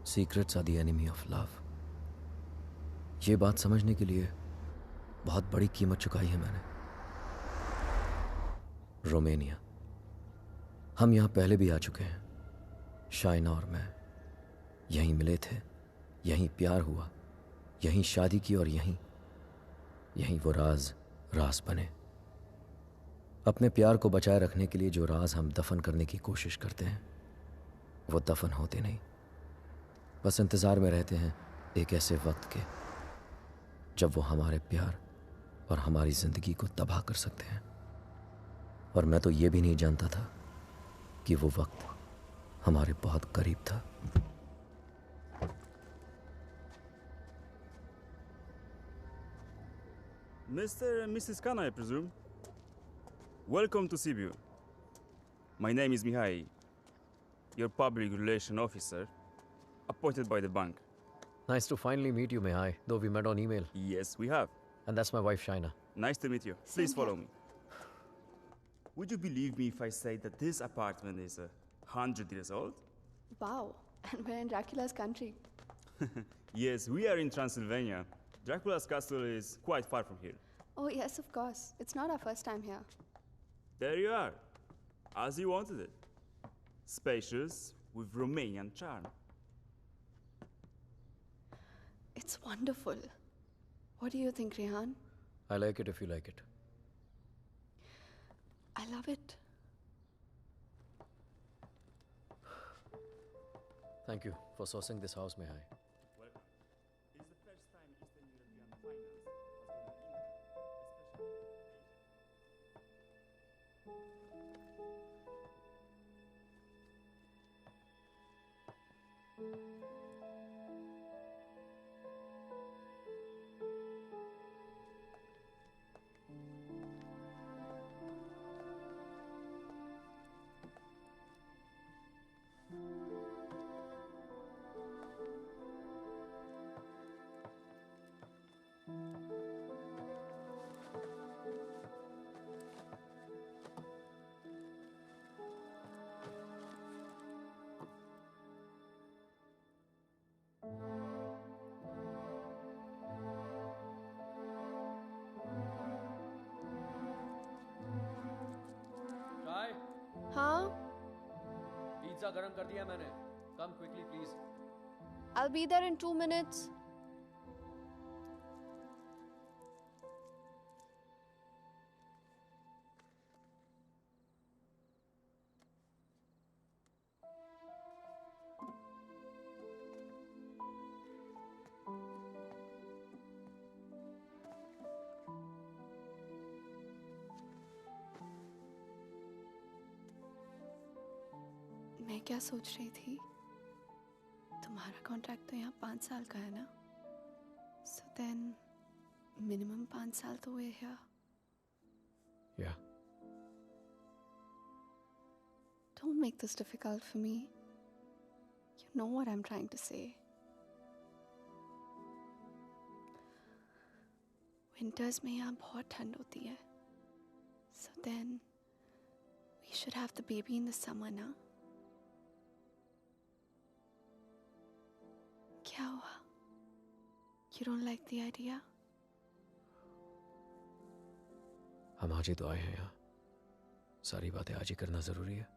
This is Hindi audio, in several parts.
Secrets are the enemy of love. ये बात समझने के लिए बहुत बड़ी कीमत चुकाई है मैंने। रोमानिया, हम यहां पहले भी आ चुके हैं, शाइना और मैं। यहीं मिले थे, यहीं प्यार हुआ, यहीं शादी की और यहीं वो राज बने। अपने प्यार को बचाए रखने के लिए जो राज हम दफन करने की कोशिश करते हैं वो दफन होते नहीं, बस इंतज़ार में रहते हैं एक ऐसे वक्त के जब वो हमारे प्यार और हमारी ज़िंदगी को तबाह कर सकते हैं। और मैं तो ये भी नहीं जानता था कि वो वक्त हमारे बहुत करीब था। Mr. and Mrs. Khan, I presume. Welcome to Sibiu. My name is Mihai, your public relation officer, appointed by the bank. Nice to finally meet you, Mihai, though we met on email. Yes, we have. And that's my wife, Shaina. Nice to meet you. Please follow me. Would you believe me if I say that this apartment is 100 years old? Wow, and we're in Dracula's country. Yes, we are in Transylvania. Dracula's castle is quite far from here. Oh yes, of course. It's not our first time here. There you are, as you wanted it. Spacious, with Romanian charm. It's wonderful. What do you think, Rehan? I like it if you like it. I love it. Thank you for sourcing this house, Mihai. Welcome. It is the first time Eastern European finance was going to England, Shai, Huh? Pizza गरम कर दिया मैंने. Come quickly, please. I'll be there in 2 minutes. मैं क्या सोच रही थी, तुम्हारा कॉन्ट्रैक्ट तो यहाँ 5 साल का है ना, सो देन मिनिमम 5 साल तो हुए यहाँ. Yeah. Don't make this difficult for me. You know what I'm trying to say. Winters में यहाँ बहुत ठंड होती है, so then we should have the baby in the summer, ना? क्या हुआ? You don't like the idea? हम आज ही तो आए हैं यहाँ, सारी बातें आज ही करना जरूरी है.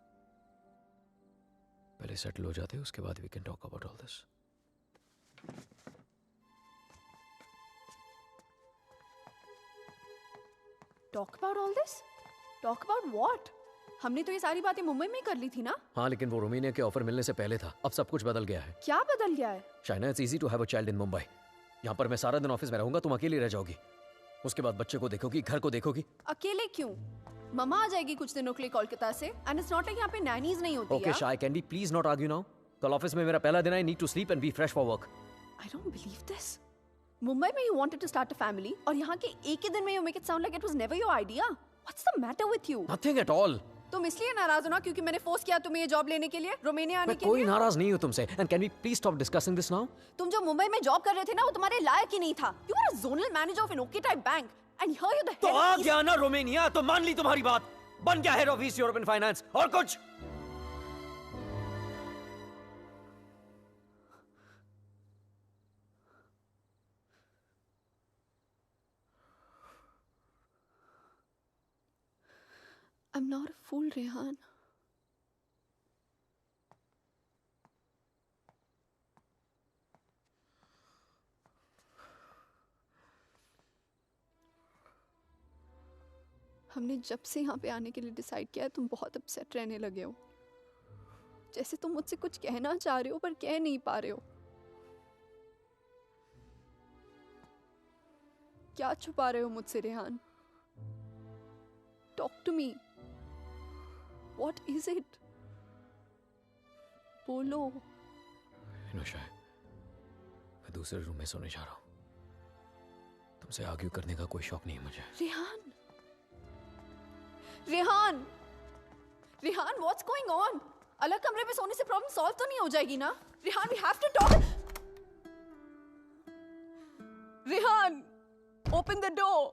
पहले सेटल हो जाते हैं, उसके बाद we can talk about all this. Talk about all this? Talk about what? हमने तो ये सारी बातें मुंबई में ही कर ली थी ना? हाँ, लेकिन वो रोमानिया के ऑफर मिलने से पहले था. अब सब कुछ बदल गया है. क्या बदल गया है? Shaina, it's easy to have a child in Mumbai. यहाँ पर मैं सारा दिन ऑफिस में रहूंगा, तुम अकेली रह जाओगी. उसके बाद बच्चे को देखोगी, घर को देखोगी. अकेले क्यों? मम्मा आ जाएगी कुछ दिनों के लिए कोलकाता से. एंड इट्स नॉट लाइक यहाँ पे नैनीज नहीं होती. ओके शाय, can we please not argue now? कल ऑफिस में मेरा पहला दिन है. I need to sleep and be fresh for work. I don't believe this. Mumbai में you wanted to start a family और यहाँ के एक ही दिन में you make it sound like it was never your idea. What's the matter with you? Nothing at all. तुम इसलिए नाराज हो ना क्योंकि मैंने फोर्स किया तुम्हें ये जॉब लेने के लिए, रोमानिया आने के लिए? कोई नाराज नहीं हूँ तुमसे. And can we please stop discussing this now? तुम जो मुंबई में जॉब कर रहे थे ना, वो तुम्हारे लायक ही नहीं था. You are a zonal manager of an okay type bank and here you the तो आ गया ना रोमानिया, तो मान ली तुम्हारी बात. बन गया head of east European finance. और कुछ I'm not a fool, Rehan. हमने जब से यहाँ पे आने के लिए डिसाइड किया है तुम बहुत अपसेट रहने लगे हो, जैसे तुम मुझसे कुछ कहना चाह रहे हो पर कह नहीं पा रहे हो। क्या छुपा रहे हो मुझसे Rehan? Talk to me, what is it? बोलो। इनोशा, मैं दूसरे रूम में सोने जा रहा हूँ। तुमसे आर्ग्यू करने का कोई शौक नहीं है मुझे। Rehan, Rehan, Rehan, what's going on? अलग कमरे में सोने से प्रॉब्लम सॉल्व तो नहीं हो जाएगी ना? Rehan, we have to talk. Rehan, open the door.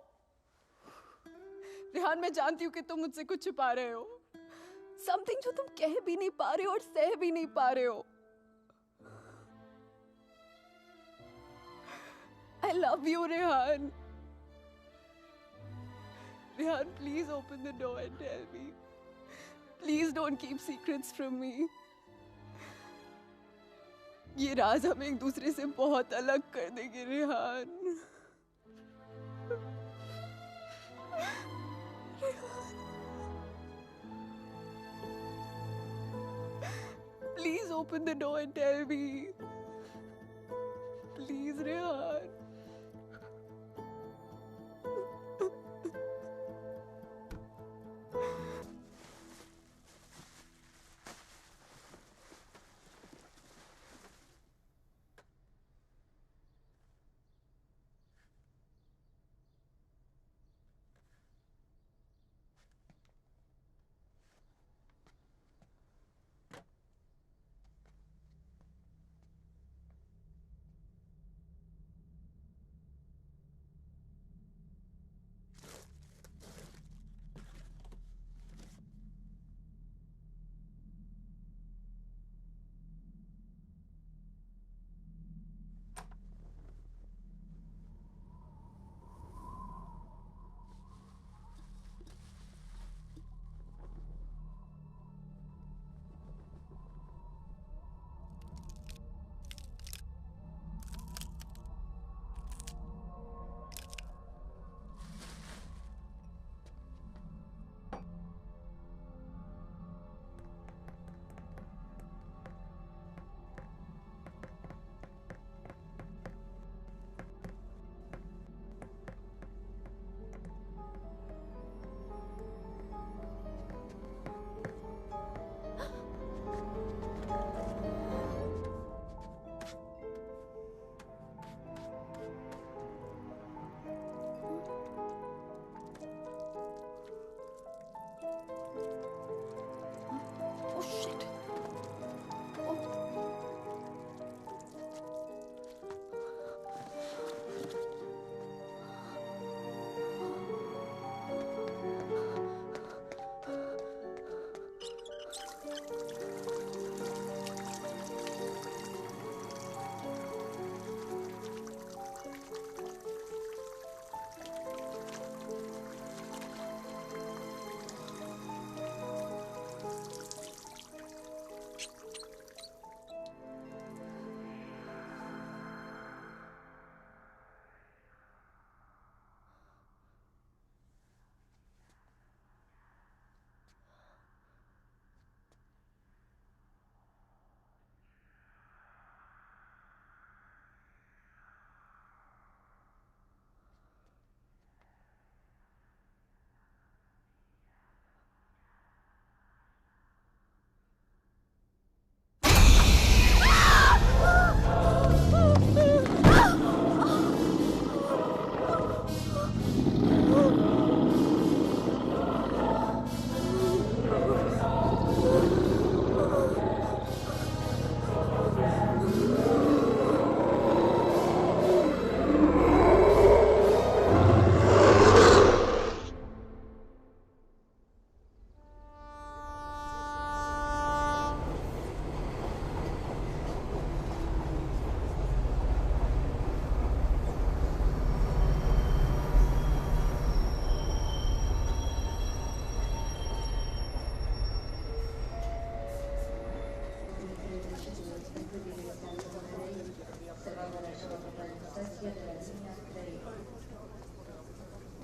Rehan, मैं जानती हूँ कि तुम मुझसे कुछ छुपा रहे हो, समथिंग जो तुम कह भी नहीं पा रहे हो और सह भी नहीं पा रहे हो। I love you, Rehan. Rehan, please open the door and tell me. Please don't keep secrets from me. ये राज हमें एक दूसरे से बहुत अलग कर देंगे, Rehan. Please open the door and tell me. Please, Rehan.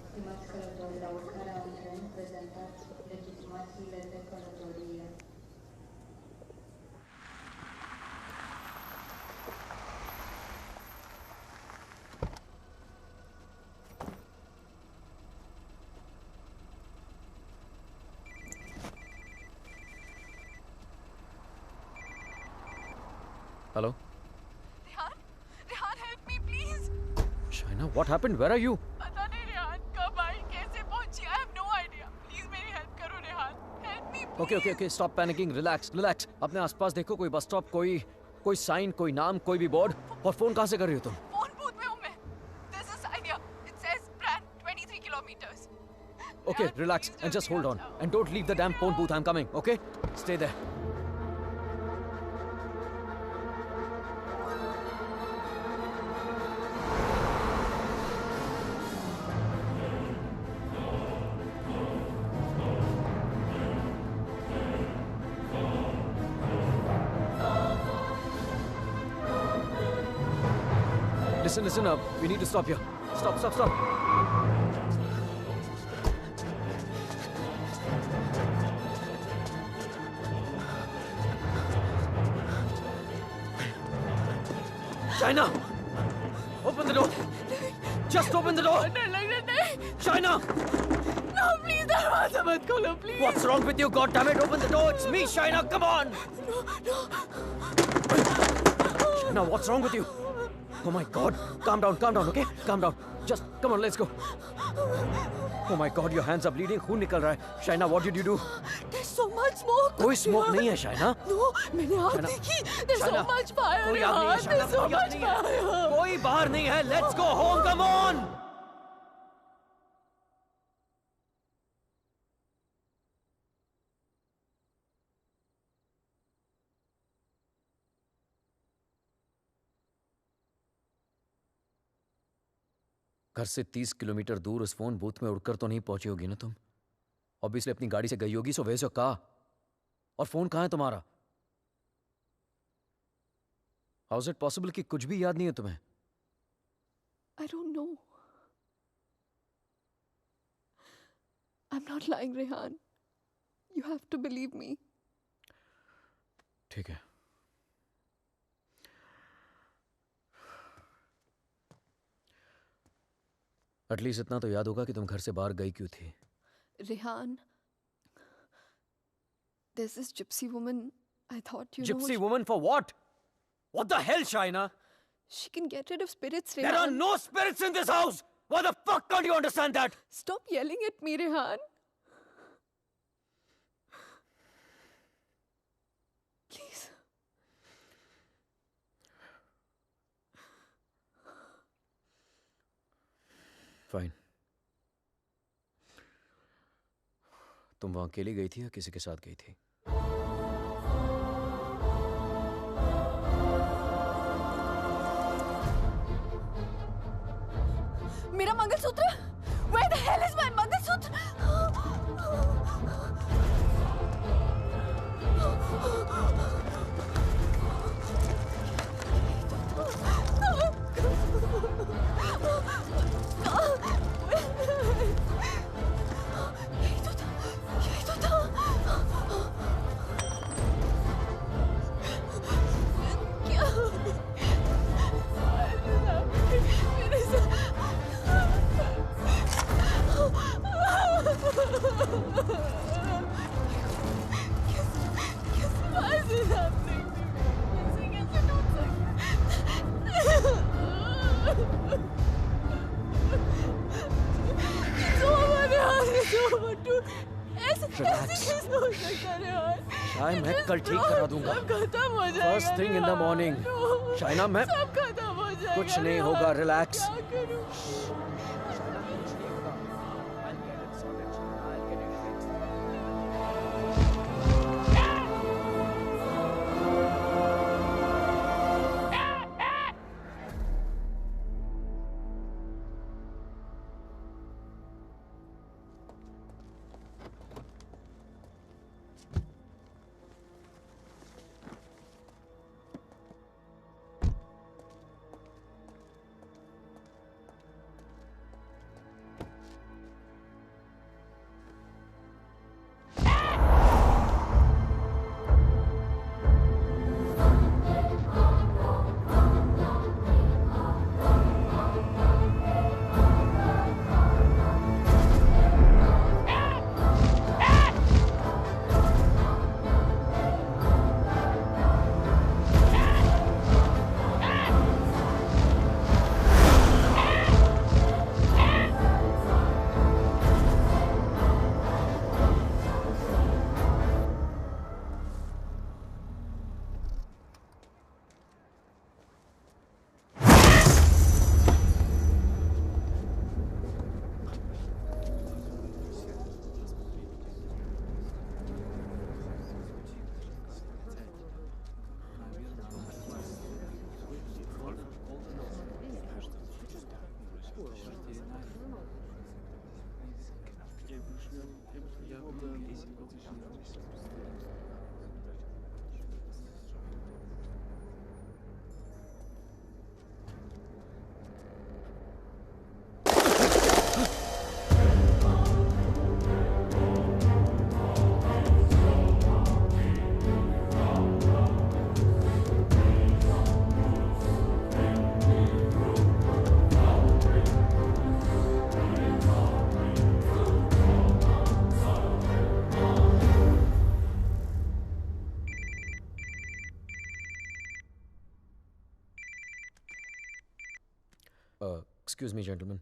Stimați călători, la urcarea în tren, prezentați legitimațiile de călătorie. Hello? Rehan? Rehan, help me, please. Shaina, what happened? Where are you? पता नहीं रेहान कब आई कैसे पहुंची I have no idea. Please मेरी हेल्प करो Rehan. Help me, please. Okay, stop panicking. Relax. अपने आसपास देखो, कोई बस स्टॉप, कोई साइन, कोई नाम, कोई भी बोर्ड. और फोन कहाँ से कर रही हो तुम? फोन बूथ में हूँ मैं. There's a sign here. It says Brand 23 kilometers. Okay, Rehan, relax please and just जल्दी hold आ on. जाओ. And don't leave the damn phone booth. I'm coming, okay? Stay there. Listen up. We need to stop here. Stop. Shaina! Open the door! Just open the door! डर लग रहा नहीं. Shaina! No, please दरवाजा मत खोलो, please. What's wrong with you? God damn it! Open the door! It's me, Shaina! Come on! No. Shaina, what's wrong with you? Oh my God! Calm down, okay? Calm down. Just come on, let's go. Oh my God, your hands are bleeding. खून निकल रहा है. Shaina, what did you do? There's so much smoke. कोई smoke नहीं है, Shaina. No, मैंने आग Shaina, देखी. There's so Shaina, much fire. कोई आग नहीं है, Rehan. Shaina, There's so कोई आग much नहीं है. fire. कोई बाहर नहीं है. Let's go home. Come on. घर से 30 किलोमीटर दूर उस फोन बूथ में उड़कर तो नहीं पहुंची होगी ना तुम? ऑब्वियसली अपनी गाड़ी से गई होगी, सो वैसे कहा. और फोन कहाँ है तुम्हारा? हाउ इज इट पॉसिबल कि कुछ भी याद नहीं है तुम्हें? I don't know. I'm not lying, Rehan. You have to believe me. ठीक है. एटलीस्ट इतना तो याद होगा कि तुम घर से बाहर गई क्यों थी. Rehan, there's this gypsy woman. I thought you Gypsy know. woman for what? What the hell, Shaina? She can get rid of spirits, There are Rehan. no spirits in this house! Why the fuck can't you understand that? Stop yelling at me, Rehan. Please. Fine. तुम वहां अकेली गई थी या किसी के साथ गई थी? मेरा mangalsutra? Where the hell is my mangalsutra? यही तो था. क्या? मेरे Why is this happening to me? कैसे टूट It's over, Rehan. It's over, dude. ऐसे कैसे हो सकता है, Rehan? शायद मैं कल ठीक करा दूंगा. सब खत्म हो जाएगा. First thing in the morning. No. Shaina, मैं सब खत्म हो जाएगा. कुछ नहीं होगा. Rehan. Relax. क्या करूं? Excuse me, gentlemen,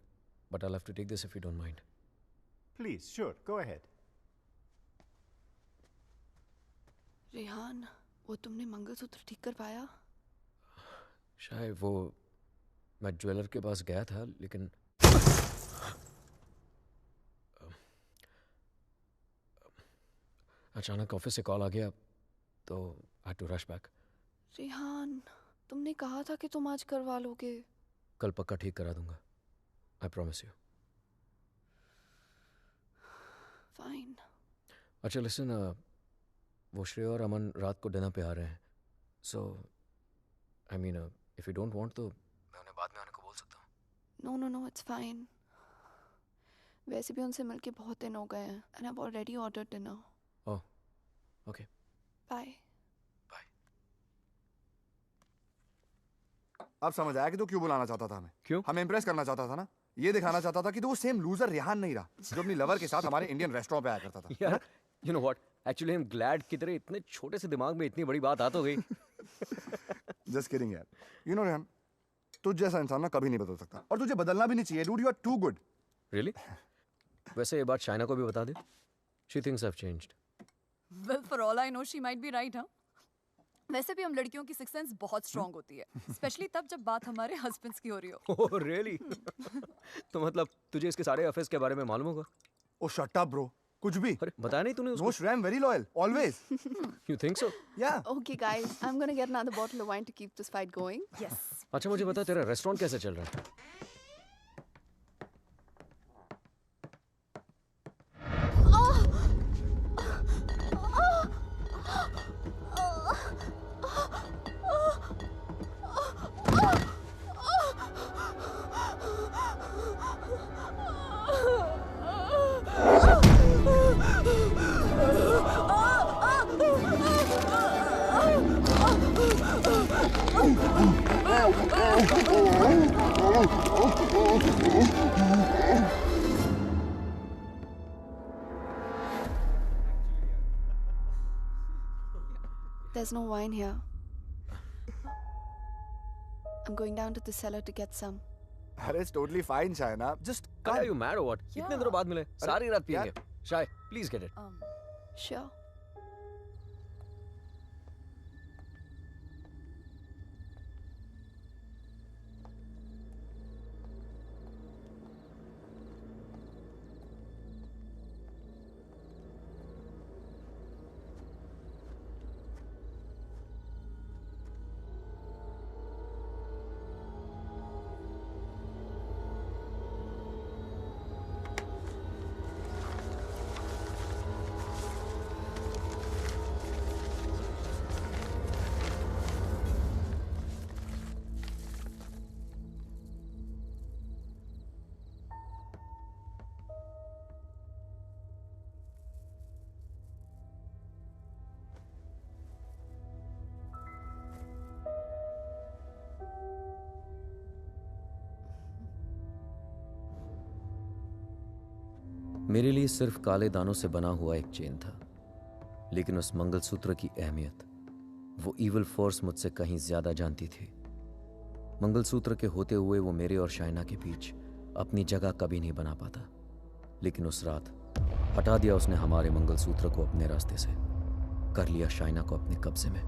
but I'll have to take this if you don't mind. Please, sure, go ahead. Rehan, वो तुमने मंगलसूत्र ठीक कर पाया? शायद वो मैं ज्वेलर के पास गया था, लेकिन अचानक ऑफिस से कॉल आ गया तो I had to rush back. Rehan, तुमने कहा था कि तुम आज करवा लोगे. कल पक्का ठीक करा दूंगा. I promise you. फाइन. अच्छा लिसन, वो श्रेय और अमन रात को डिनर पे आ रहे हैं. So I mean if you don't want तो मैं उन्हें बाद में आने को बोल सकता हूँ. No no no, it's fine. वैसे भी उनसे मिलके बहुत दिन हो गए हैं and I have already ordered dinner. Oh okay. Bye. अब समझ आया कि तू क्यों बुलाना चाहता था हमें. क्यों? हमें इंप्रेस करना चाहता था ना. ये दिखाना चाहता था कि तू वो सेम लूजर रेहान नहीं रहा जो अपनी लवर के साथ हमारे इंडियन रेस्टोरेंट पे आया करता था. यार you know what, actually I am glad कि तेरे इतने छोटे से दिमाग में इतनी बड़ी बात आ तो गई. जस्ट किडिंग यार. यू नो रेहान, तुझ जैसा इंसान ना कभी नहीं बदल सकता और तुझे बदलना भी नहीं चाहिए. Dude, you are too good. Really? वैसे ये बात शाइना को भी बता दे. She thinks I have changed. Well, for all I know, she might be right, huh? वैसे भी हम लड़कियों की सिक्स सेंस बहुत स्ट्रांग होती है, स्पेशली तब जब बात हमारे हस्बैंड्स की हो रही हो. Oh really? तो मतलब तुझे इसके सारे अफेयर्स के बारे में मालूम होगा? ओ शट अप ब्रो. कुछ भी. अरे बताया नहीं तूने उसको? नो श्रेय, very loyal always. You think so? या. Okay guys, I'm gonna get another bottle of wine to keep this fight going. Yes. अच्छा मुझे बता, तेरा रेस्टोरेंट कैसे चल रहा है? There's no wine here. I'm going down to the cellar to get some. अरे it's totally fine Shaina. Just Are you mad or what? Yeah. इतने दिनों बाद मिले, सारी रात पिएंगे. यार. शाय, प्लीज गेट इट. Sure. मेरे लिए सिर्फ काले दानों से बना हुआ एक चेन था, लेकिन उस मंगलसूत्र की अहमियत वो इविल फोर्स मुझसे कहीं ज्यादा जानती थी. मंगलसूत्र के होते हुए वो मेरे और शाइना के बीच अपनी जगह कभी नहीं बना पाता, लेकिन उस रात हटा दिया उसने हमारे मंगलसूत्र को अपने रास्ते से, कर लिया शाइना को अपने कब्जे में.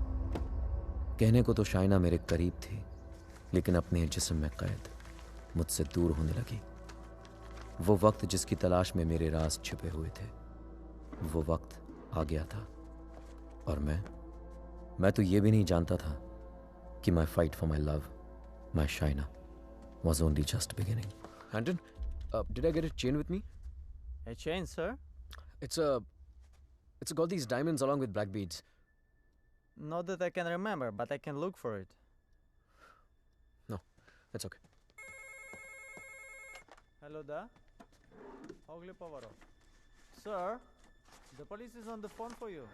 कहने को तो शाइना मेरे करीब थी, लेकिन अपने जिस्म में कैद मुझसे दूर होने लगी. वो वक्त जिसकी तलाश में मेरे राज छिपे हुए थे, वो वक्त आ गया था. और मैं तो ये भी नहीं जानता था कि माई fight for my love, my Shaina, was only just beginning. Anton, did I get a chain with me? A chain, sir? It's got these diamonds along with black beads. Not that I can remember, but I can look for it. No, it's okay. Hello there. Ogli Povaro. Sir, the police is on the phone for you.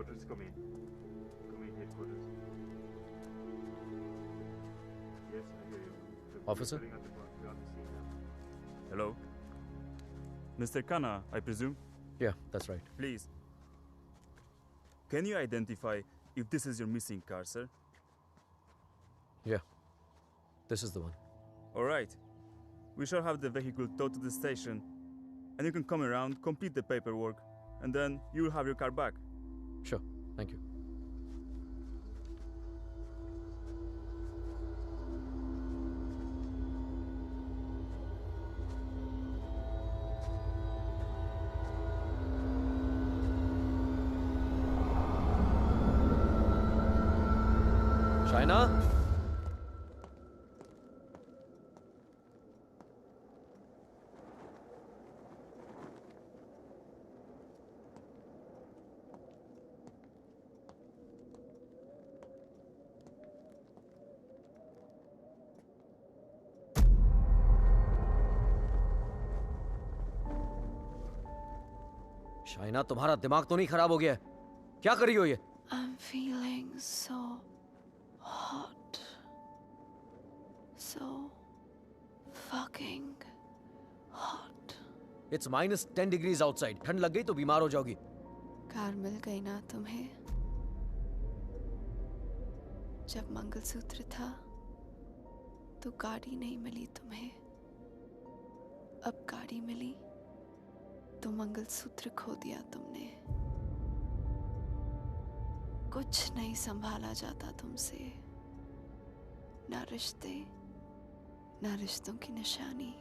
headquarters. Come in. Come in, headquarters. Yes, I hear you. Officer? Hello? Mr. Khanna, I presume? Yeah, that's right. Please. Can you identify if this is your missing car, sir? Yeah, this is the one. All right. We shall have the vehicle towed to the station, and you can come around, complete the paperwork, and then you will have your car back. Sure, thank you. Shaina? Shaina, तुम्हारा दिमाग तो नहीं खराब हो गया है? क्या कर रही हो ये? I'm feeling so hot. So fucking hot. It's -10 degrees outside. ठंड लग गई तो बीमार हो जाओगी. कार मिल गई ना तुम्हें? जब मंगलसूत्र था तो गाड़ी नहीं मिली तुम्हें. अब गाड़ी मिली तो मंगलसूत्र खो दिया तुमने. कुछ नहीं संभाला जाता तुमसे. ना रिश्ते, ना रिश्तों की निशानी.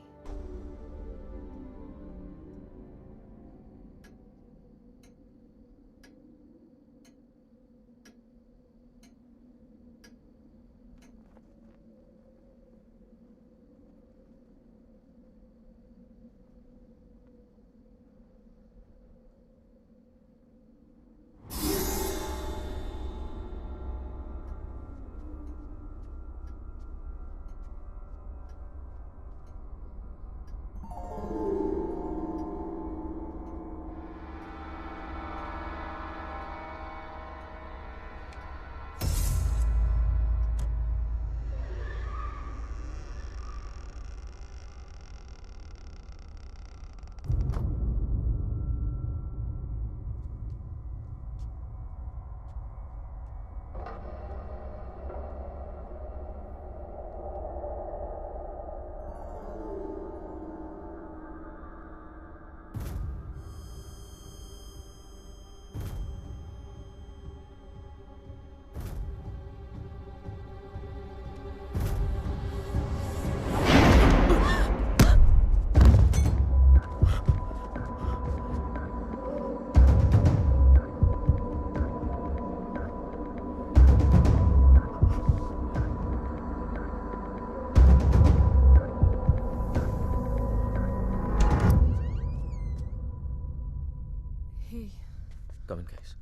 Come in, guys.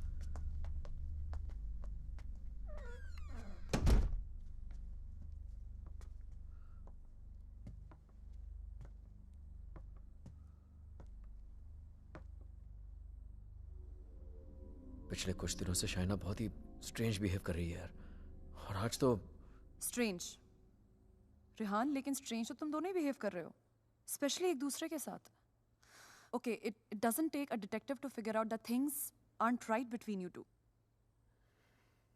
पिछले कुछ दिनों से शाइना बहुत ही स्ट्रेंज बिहेव कर रही है यार. और आज तो स्ट्रेंज रिहान, लेकिन स्ट्रेंज तो तुम दोनों ही बिहेव कर रहे हो, स्पेशली एक दूसरे के साथ. Okay, it doesn't take a detective to figure out that things aren't right between you two.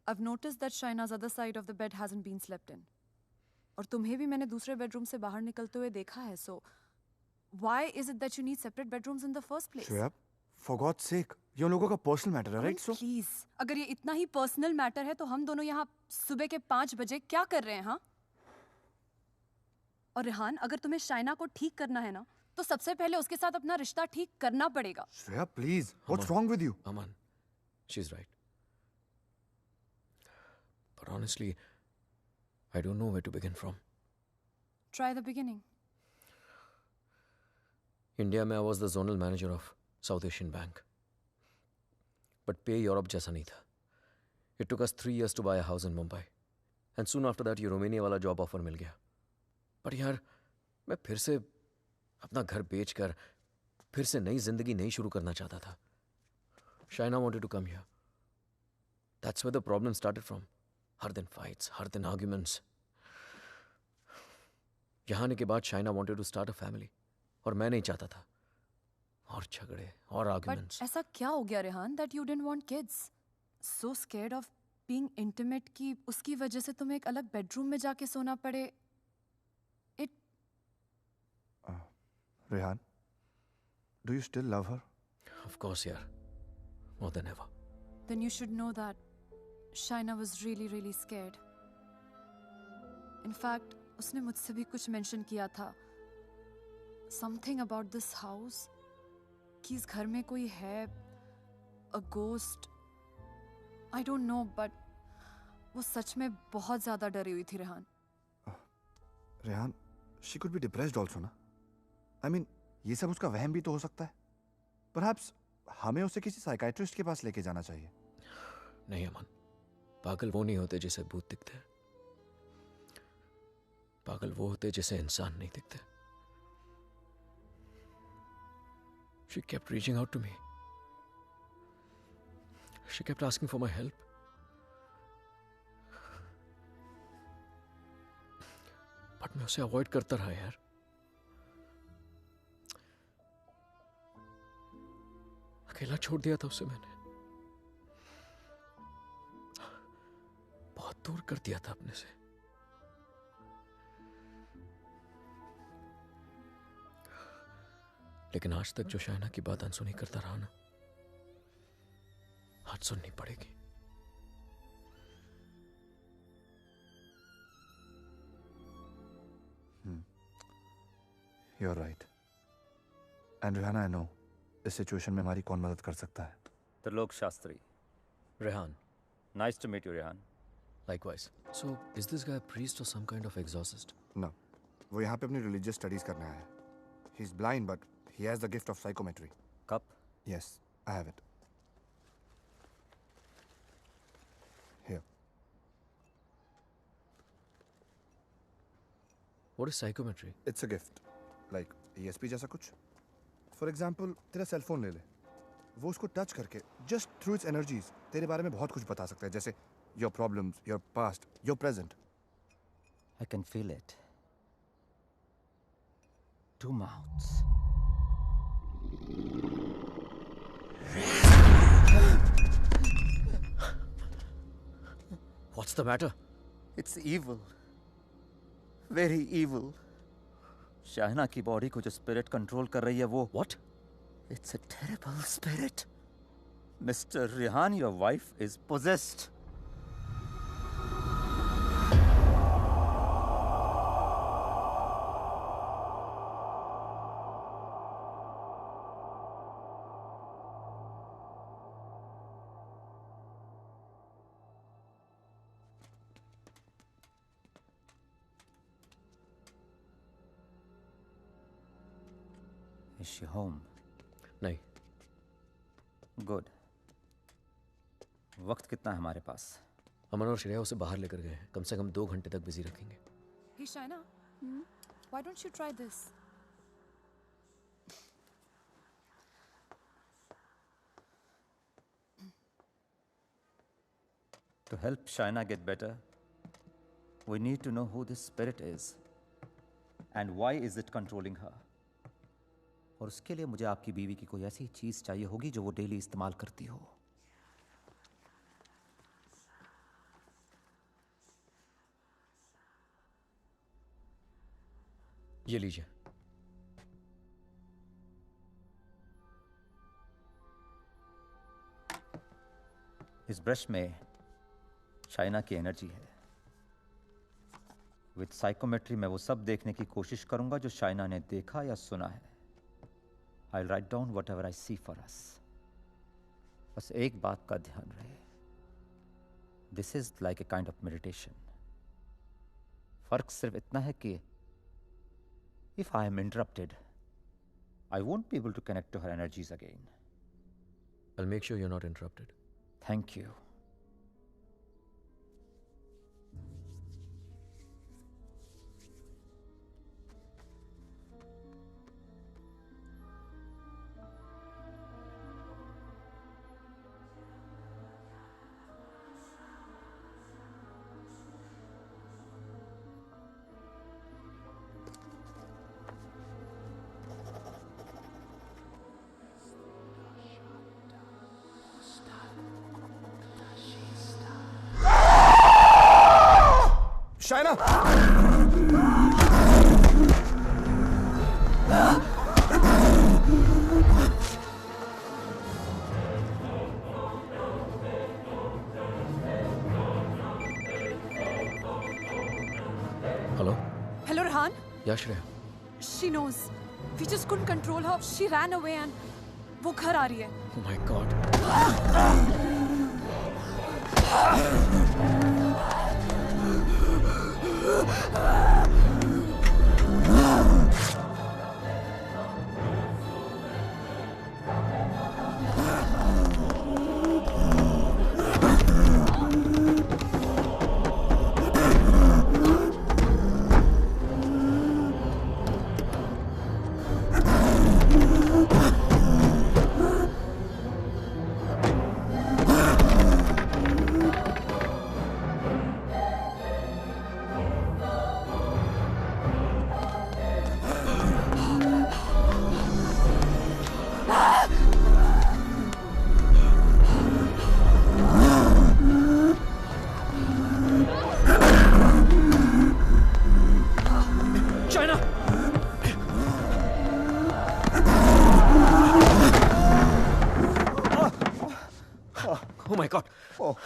I've noticed that Shaina's other side of the bed hasn't been slept in. और तुम्हें भी मैंने दूसरे बेडरूम से बाहर निकलते हुए देखा है. So why is it that you need separate bedrooms in the first place? Shreya, for God's sake, ये उन लोगों का पर्सनल मैटर है, राइट? सो प्लीज, अगर ये इतना ही पर्सनल मैटर है तो हम दोनों यहाँ सुबह के 5 बजे क्या कर रहे हैं? हाँ. और रिहान, अगर तुम्हें शाइना को ठीक करना है ना, तो सबसे पहले उसके साथ अपना रिश्ता ठीक करना पड़ेगा. Shreya, please, what's wrong with you? Aman, she's right. But honestly, I don't know where to begin from. Try the beginning. India में I was the zonal manager of South Asian Bank. But pay Europe जैसा नहीं था. It took us 3 years to buy a house in Mumbai. And soon after that, ये रोमानिया वाला जॉब ऑफर मिल गया. But यार, मैं फिर से अपना घर बेचकर फिर से नई जिंदगी नहीं शुरू करना चाहता था. Shaina wanted to come here. That's where the problem started from. हर दिन fights, हर दिन arguments. यहाँ आने के बाद Shaina wanted to start a family. और मैं नहीं चाहता था. और झगड़े और But arguments. ऐसा क्या हो गया Rehan that you didn't want kids? So scared of being intimate कि उसकी वजह से तुम्हें एक अलग bedroom में जाके सोना पड़े. It Rehan, do you still love her? Of course, यार. More than ever. then you should know that Shaina was really really scared. In fact, उसने मुझसे भी कुछ mention किया था. Something about this house. कि इस घर में कोई है. A ghost. I don't know, but वो सच में बहुत ज़्यादा डरी हुई थी Rehan. Rehan, she could be depressed also ना. I mean, ये सब उसका वहम भी तो हो सकता है. Perhaps हमें उसे किसी साइकाइट्रिस्ट के पास लेके जाना चाहिए. नहीं अमन, पागल वो नहीं होते जिसे भूत दिखते हैं. पागल वो होते जिसे इंसान नहीं दिखते. She kept reaching out to me. She kept asking for my help. But मैं उसे अवॉइड करता रहा यार. अकेला छोड़ दिया था उसे मैंने. बहुत दूर कर दिया था अपने से. लेकिन आज तक जो शाइना की बात अनसुनी करता रहा ना, आज सुननी पड़ेगी. You're right. And Rihanna, I know इस सिचुएशन में हमारी कौन मदद कर सकता है. Trilok Shastri. Rehan. Nice to meet you, Rehan. Likewise. So, is this guy a priest or some kind of exorcist? No. वो यहाँ पे अपनी religious studies करने आया है. He's blind, but he has the gift of psychometry. Cup? Yes, I have it. Here. What is psychometry? It's a gift. Like ESP जैसा कुछ. For example, तेरा सेल फोन ले ले. वो उसको टच करके just through its energies तेरे बारे में बहुत कुछ बता सकता है. जैसे your problems, your past, your present. I can feel it. Two mouths. What's the matter? It's evil. Very evil. शाहना की बॉडी को जो स्पिरिट कंट्रोल कर रही है वो. What? It's a terrible spirit. Mr. Rehan, your wife is possessed. Is she home? नहीं. Good. वक्त कितना है हमारे पास? अमन और श्रेया उसे बाहर लेकर गए हैं. कम से कम 2 घंटे तक बिजी रखेंगे. Hey Shaina, why don't you try this? To help Shaina get better, we need to know who this spirit is and why is it controlling her. और उसके लिए मुझे आपकी बीवी की कोई ऐसी चीज चाहिए होगी जो वो डेली इस्तेमाल करती हो. ये लीजिए. इस ब्रश में शाइना की एनर्जी है. विद साइकोमेट्री मैं वो सब देखने की कोशिश करूंगा जो शाइना ने देखा या सुना है. I'll write down whatever I see for us. बस एक बात का ध्यान रहे. This is like a kind of meditation. फर्क सिर्फ इतना है कि if I am interrupted, I won't be able to connect to her energies again. I'll make sure you're not interrupted. Thank you. Hello Hello, Rehan. या Shreya She knows. We just couldn't control her. She ran away and वो घर आ रही है. Oh my God. China! Oh my God. Oh.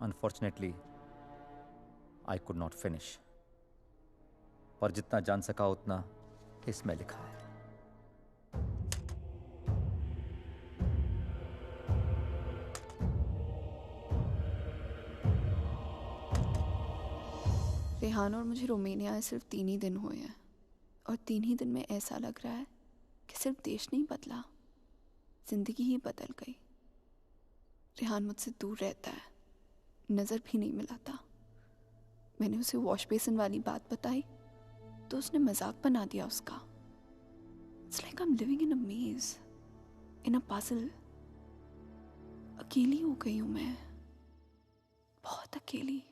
Unfortunately, I could not finish. पर जितना जान सका उतना इसमें लिखा है. रेहान और मुझे रोमानिया आए सिर्फ 3 ही दिन हुए हैं और 3 ही दिन में ऐसा लग रहा है कि सिर्फ देश नहीं बदला, जिंदगी ही बदल गई। रेहान मुझसे दूर रहता है, नज़र भी नहीं मिलाता। मैंने उसे वॉश बेसिन वाली बात बताई तो उसने मजाक बना दिया उसका। It's like I am living in a maze, in a puzzle. अकेली हो गई हूँ मैं, बहुत अकेली।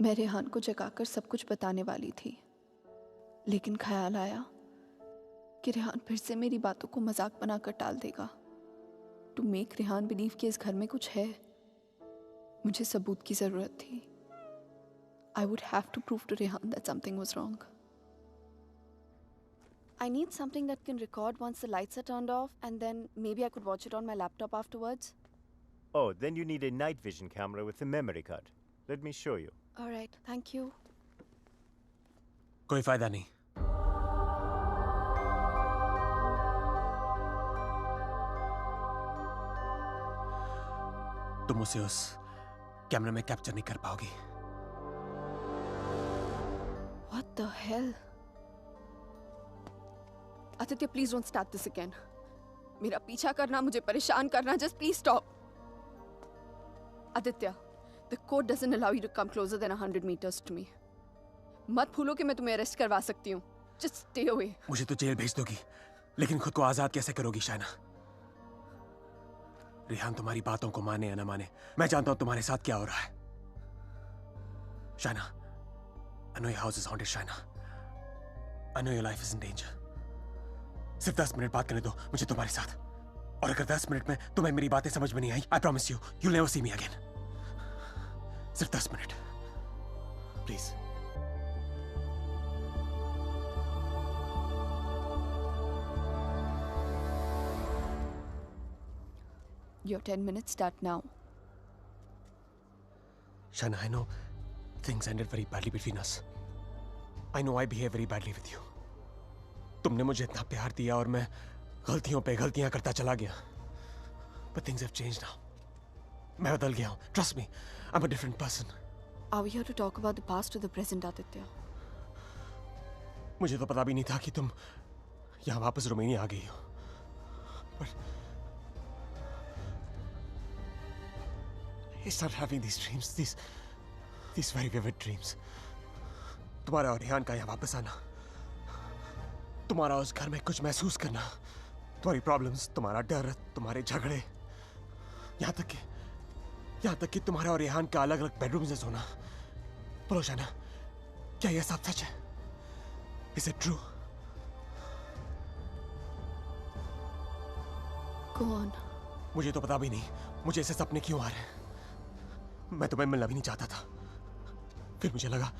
मैं रेहान को जगाकर सब कुछ बताने वाली थी, लेकिन ख्याल आया कि रेहान फिर से मेरी बातों को मजाक बनाकर टाल देगा। टू मेक रेहान बिलीव कि इस घर में कुछ है, मुझे सबूत की जरूरत थी। I would have to prove to Rehan that something was wrong. I need something that can record once the lights are turned off, and then maybe I could watch it on my laptop afterwards. Oh, then you need a night vision camera with a memory card. Let me show you. All right, thank you. कोई फायदा नहीं। तुम उसे उस कैमरे में कैप्चर नहीं कर पाओगी। What the hell? Aditya, please don't start this again. मेरा पीछा करना, मुझे परेशान करना, just please stop. Aditya, the code doesn't allow you to come closer than 100 meters to me. मत भूलो कि मैं तुम्हें अरेस्ट करवा सकती हूँ. Just stay away. मुझे तो जेल भेज दोगी, लेकिन खुद को आजाद कैसे करोगी शाइना? रेहान तुम्हारी बातों को माने या न माने, मैं जानता हूं तुम्हारे साथ क्या हो रहा है। Shaina, I know your house is haunted, Shaina. I know your life is in danger. सिर्फ 10 मिनट बात करने दो मुझे तुम्हारे साथ, और अगर 10 मिनट में तुम्हें मेरी बातें समझ में नहीं आई, I promise you, you'll never see me again. सिर्फ 10 minute, please. Your 10 minutes start now. Shaina, I know things ended very badly between us. I know I behaved very badly with you. तुमने मुझे इतना प्यार दिया और मैं गलतियों पे गलतियां करता चला गया. But things have changed now. मैं बदल गया हूँ. Trust me, I'm a different person. Are we here to talk about the past or the present, Aditya? मुझे तो पता भी नहीं था कि तुम यहाँ वापस रोमानिया आ गई हो. But I started having these dreams, these very vivid dreams. तुम्हारा और रेहान का यहाँ वापस आना, तुम्हारा उस घर में कुछ महसूस करना, तुम्हारी प्रॉब्लम्स, तुम्हारा डर, तुम्हारे झगड़े, यहाँ तक कि तुम्हारा और रेहान का अलग अलग बेडरूम में सोना. बोलो शाइना, क्या यह सब सच है? Is it true? Go on. मुझे तो पता भी नहीं मुझे ऐसे सपने क्यों आ रहे हैं. मैं तुम्हें मिलना भी नहीं चाहता था. फिर मुझे लगा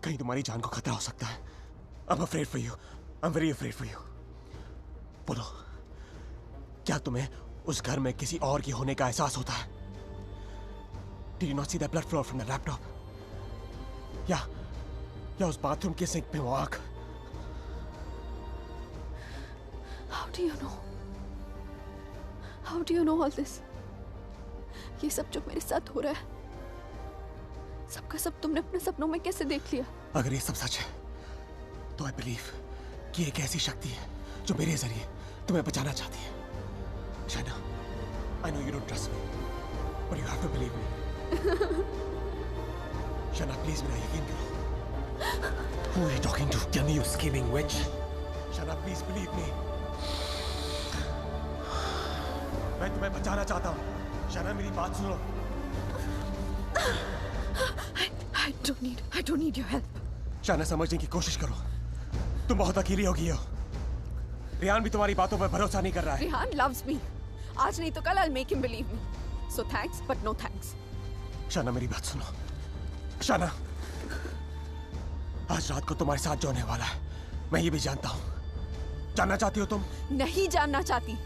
कहीं तुम्हारी जान को खतरा हो सकता है. I'm afraid for you. I'm very afraid for you. बोलो, क्या तुम्हें उस घर में किसी और की होने का एहसास होता है? Did you not see that blood flow from the laptop? या उस बाथरूम के सिंक में वो आग? How do you know? How do you know all this? ये सब जो मेरे साथ हो रहा है, सबका सब तुमने अपने सपनों में कैसे देख लिया? अगर ये सब सच है, तो I believe कि एक ऐसी शक्ति है जो मेरे जरिए तुम्हें बचाना चाहती है. Shaina, I know you don't trust me, but you have to believe me. Shaina, please मेरा यकीन करो. Who are you talking to? Tell me, you scheming witch. Shaina, please believe me. मैं तुम्हें बचाना चाहता हूँ. शाइना, मेरी बात सुनो. I don't need your help. Shaina, समझने की कोशिश करो. तुम बहुत अकेली हो गई हो. रेहान भी तुम्हारी बातों पर भरोसा नहीं कर रहा है. Rehan loves me. आज नहीं तो कल I'll make him believe me. So thanks, but no thanks. Shaina, मेरी बात सुनो. शाइना, आज रात को तुम्हारे साथ जो होने वाला है, मैं ये भी जानता हूँ. जानना चाहती हो तुम? नहीं जानना चाहती.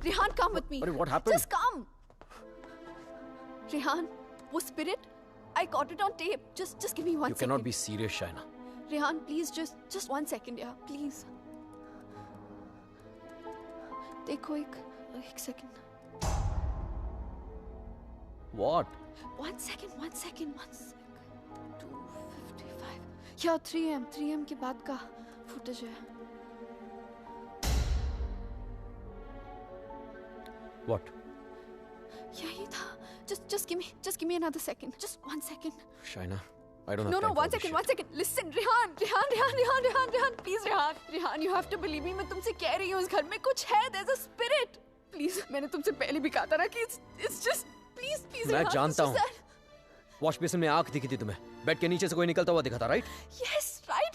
Rehan, come with me. What happened? Just come. Rehan, वो spirit, I got it on tape. Just give me 1 second. You cannot be serious, Shaina. Rehan, please, just 1 second, yeah, please. देखो एक second. What? 1 second. 2:55. Yeah, 3 am के बाद का footage है. What? यही था. Just give me another second. Just 1 second. Shaina, I don't have No, time for 1 this second, shit. 1 second. Listen, Rehan, please, Rehan, you have to believe me. मैं तुमसे कह रही हूँ, इस घर में कुछ है. There's a spirit. Please, मैंने तुमसे पहले भी कहा था ना कि it's just, please, मैं Rehan, जानता it's हूँ. just that. वॉश बेसिन में आंख दिखी थी तुम्हें. बेड के नीचे से कोई निकलता हुआ दिखा था, right? Yes, right,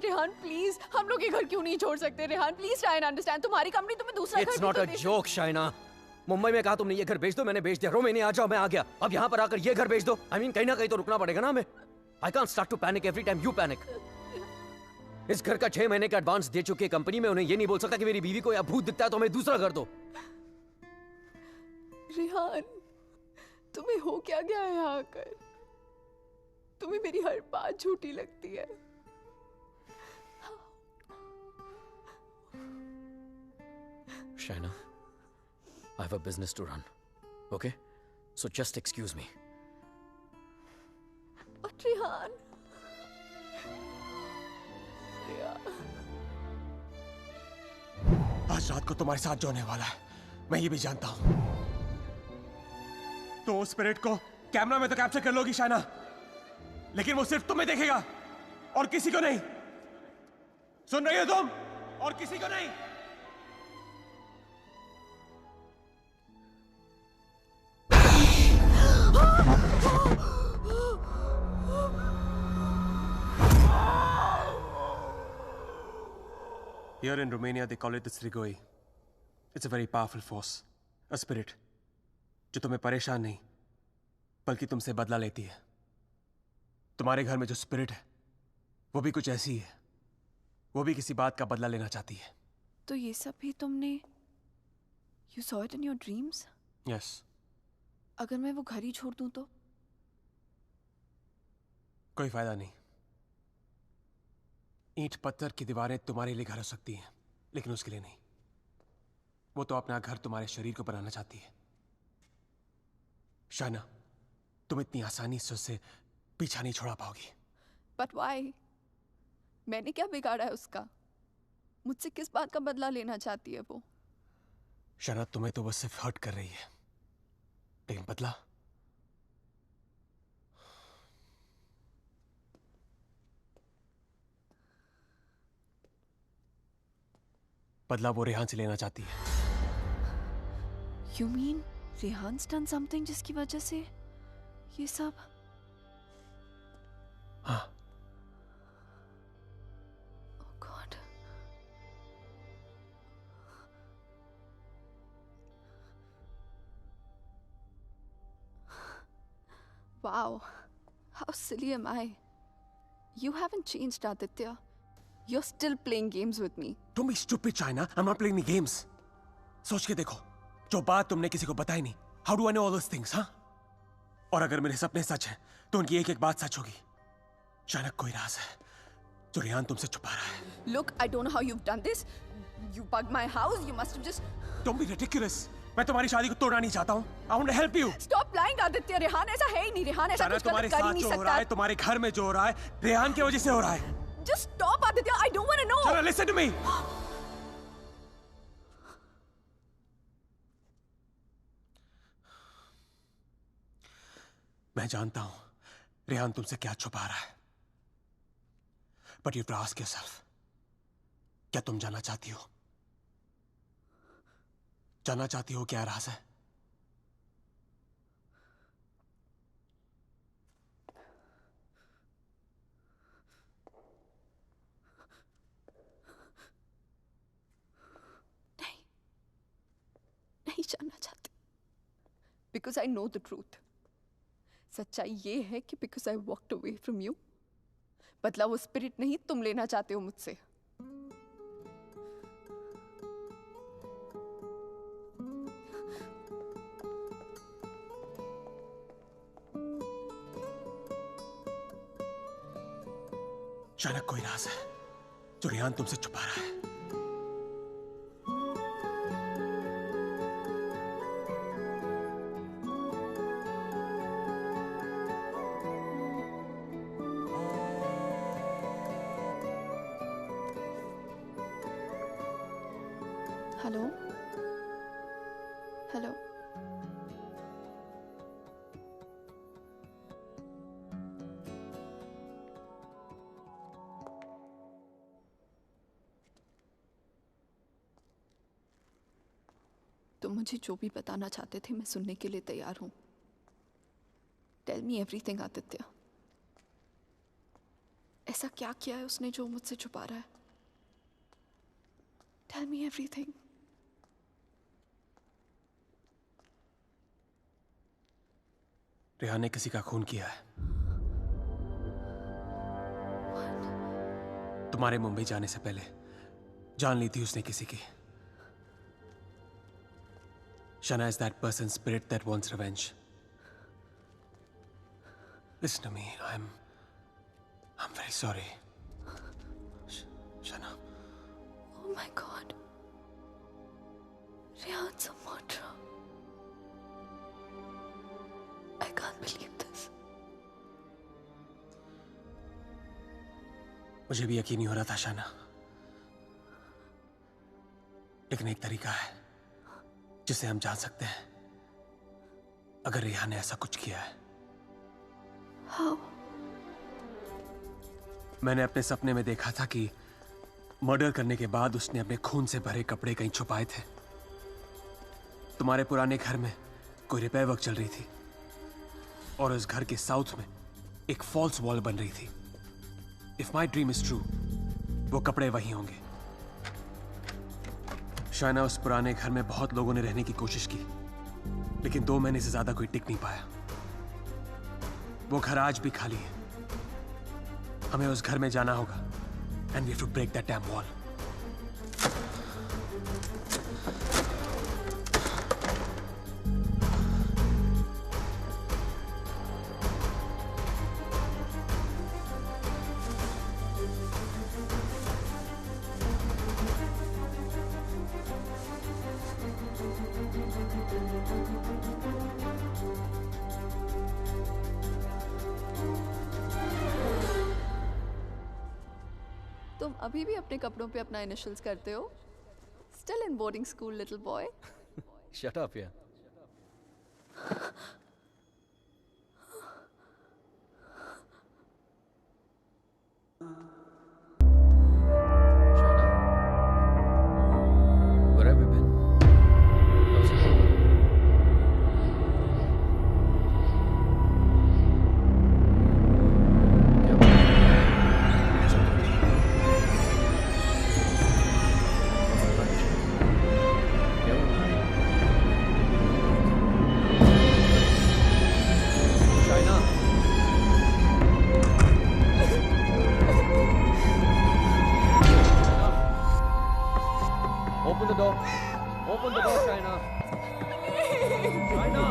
Rehan, please. हम लोग ये घर क्यों नहीं छोड़ सकते, Rehan? Please try and understand. तुम्हारी कंपनी तुम्हें दूसरा घर It's भी not तो a they- joke, Shaina. Mumbai में कहा तुमने ये घर बेच दो, मैंने बेच दिया. रोमेनिया आ जाओ, मैं आ गया. अब यहाँ पर आकर ये घर बेच दो. I mean, कहीं ना कहीं तो रुकना पड़ेगा ना हमें. I can't start to panic every time you panic. इस घर का 6 महीने का एडवांस दे चुकी है कंपनी में. उन्हें ये नहीं बोल सकता कि मेरी बीवी को या भूत दिखता है तो हमें दूसरा घर दो. रेहान, तुम्हें हो क्या गया है यहाँ आकर? तुम्हें मेरी हर बात झूठी लगती है. Shaina, I have a business to run. Okay? So just excuse me. But Rehan, आज रात को तुम्हारे साथ जो होने वाला है, मैं ये भी जानता हूं. तो उस स्पिरिट को कैमरा में तो कैप्चर कर लोगी शाइना, लेकिन वो सिर्फ तुम्हें देखेगा और किसी को नहीं. सुन रही हो तुम? और किसी को नहीं. Here in Romania, they call it the Strigoi. It's a very powerful force, a spirit, जो तुम्हें परेशान नहीं, बल्कि तुमसे बदला लेती है. तुम्हारे घर में जो स्पिरिट है, वो भी कुछ ऐसी है. वो भी किसी बात का बदला लेना चाहती है. तो ये सब भी तुमने You saw it in your dreams? Yes. अगर मैं वो घर ही छोड़ दूं तो? कोई फायदा नहीं. ईंट पत्थर की दीवारें तुम्हारे लिए घर हो सकती हैं, लेकिन उसके लिए नहीं. वो तो अपना घर तुम्हारे शरीर को बनाना चाहती है. शाइना, तुम इतनी आसानी से उससे पीछा नहीं छोड़ा पाओगी. But why? मैंने क्या बिगाड़ा है उसका? मुझसे किस बात का बदला लेना चाहती है वो? शाइना, तुम्हें तो बस सिर्फ हर्ट कर रही है, लेकिन बदला? बदला वो रेहान से लेना चाहती है. You mean Rehan's done something जिसकी वजह से ये सब? हाँ. Oh God. Wow. How silly am I? You haven't changed, Aditya. You're still playing games with me. Don't be stupid, China. I'm not playing any games. सोच के देखो, जो बात तुमने किसी को बताई नहीं. How do I know all those things, हाँ? और अगर मेरे सपने सच हैं, तो उनकी एक-एक बात सच होगी. चाइना, कोई राज है जो रेहान तुमसे छुपा रहा है. Look, I don't know how you've done this. You bugged my house. You must have just. Don't be ridiculous. मैं तुम्हारी शादी को तोड़ना नहीं चाहता हूँ. I want to help you. Stop lying, Aditya. Rehan ऐसा है ही नहीं. रेहान ऐसा चाइना, कुछ तुम्हारे गलत कर ही साथ नहीं जो हो रहा है, सकता. तुम्हारे घर में जो हो रहा है, रेहान की वजह से हो रहा है. Just stop, Aditya. I don't want to know. Chana, listen to me. मैं जानता हूं रेहान तुमसे क्या छुपा रहा है. But you have to ask yourself, क्या तुम जानना चाहती हो? जानना चाहती हो क्या राज है? नहीं जानना चाहती. Because I know the truth. सच्चाई ये है कि because I walked away from you, बदला वो स्पिरिट नहीं तुम लेना चाहते हो मुझसे. शायद कोई राज है जो रेहान तुमसे छुपा रहा है। Hello hello. तुम मुझे जो भी बताना चाहते थे मैं सुनने के लिए तैयार हूं। Tell me everything Aditya. ऐसा क्या किया है उसने जो मुझसे छुपा रहा है? Tell me everything. रेहान ने किसी का खून किया है। तुम्हारे मुंबई जाने से पहले जान ली थी उसने किसी की। Shana is that person's spirit that wants revenge. Listen to me. I'm very sorry. Shana. Oh my God. Rehan's a murderer. I can't believe this. मुझे भी यकीन नहीं हो रहा था शाना, लेकिन एक तरीका है जिसे हम जान सकते हैं अगर रेहान ने ऐसा कुछ किया है। How? मैंने अपने सपने में देखा था कि मर्डर करने के बाद उसने अपने खून से भरे कपड़े कहीं छुपाए थे। तुम्हारे पुराने घर में कोई रिपेयर वर्क चल रही थी और उस घर के साउथ में एक फॉल्स वॉल बन रही थी। If my dream is true, वो कपड़े वहीं होंगे। शायना, उस पुराने घर में बहुत लोगों ने रहने की कोशिश की, लेकिन 2 महीने से ज्यादा कोई टिक नहीं पाया। वो घर आज भी खाली है। हमें उस घर में जाना होगा and we have to break that damn wall. तुम अभी भी अपने कपड़ों पे अपना इनिशियल्स करते हो? Still in boarding school, little boy. Shut up, yeah. Where have you been? How's it going? क्या बात है? सब ठीक है? क्या हुआ? Shaina! Open the door. Open the door, Shaina. Shaina.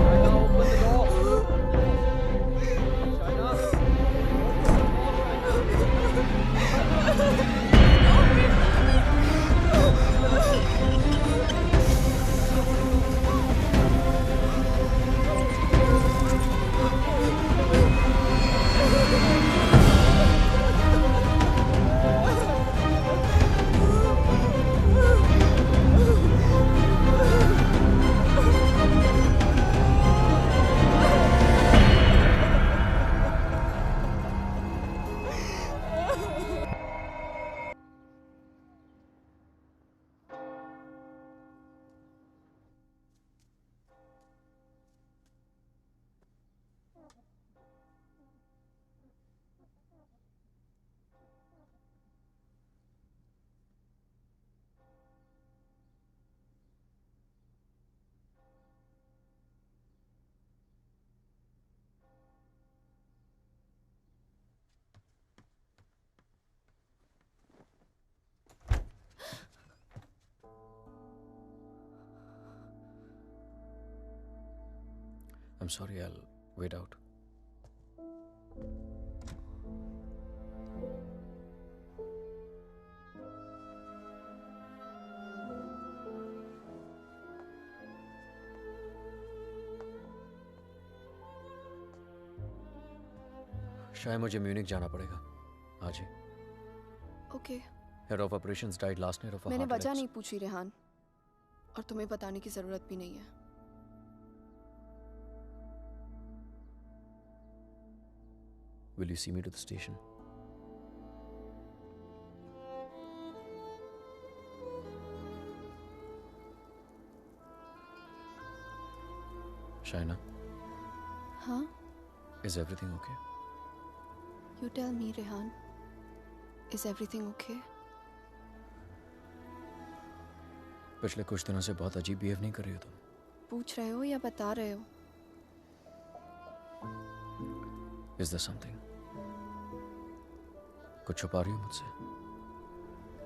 Shaina, open the door. Shaina. I'm sorry, I'll wait out. शायद मुझे म्यूनिक जाना पड़ेगा आज ही। Okay. Head of operations died last night ऑफ मैंने वजह नहीं पूछी रेहान, और तुम्हें बताने की जरूरत भी नहीं है। Will you see me to the station? Shaina, हाँ? is everything okay? You tell me, Rehan. Is everything okay? पिछले कुछ दिनों से बहुत अजीब बिहेव नहीं कर रही हो तुम। पूछ रहे हो या बता रहे हो? Is there something? कुछ छुपा रही हो मुझसे?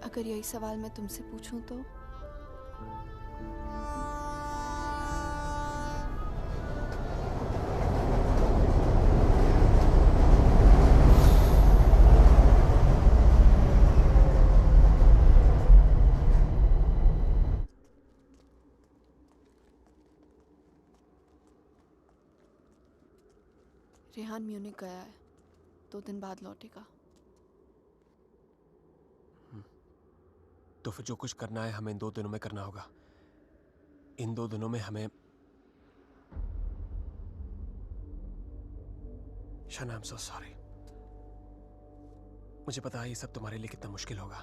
अगर यही सवाल मैं तुमसे पूछूं तो? रेहान म्यूनिक गया है, 2 दिन बाद लौटेगा। तो फिर जो कुछ करना है हमें इन 2 दिनों में करना होगा। इन 2 दिनों में हमें शाना, आई एम सो सॉरी। मुझे पता है ये सब तुम्हारे लिए कितना मुश्किल होगा।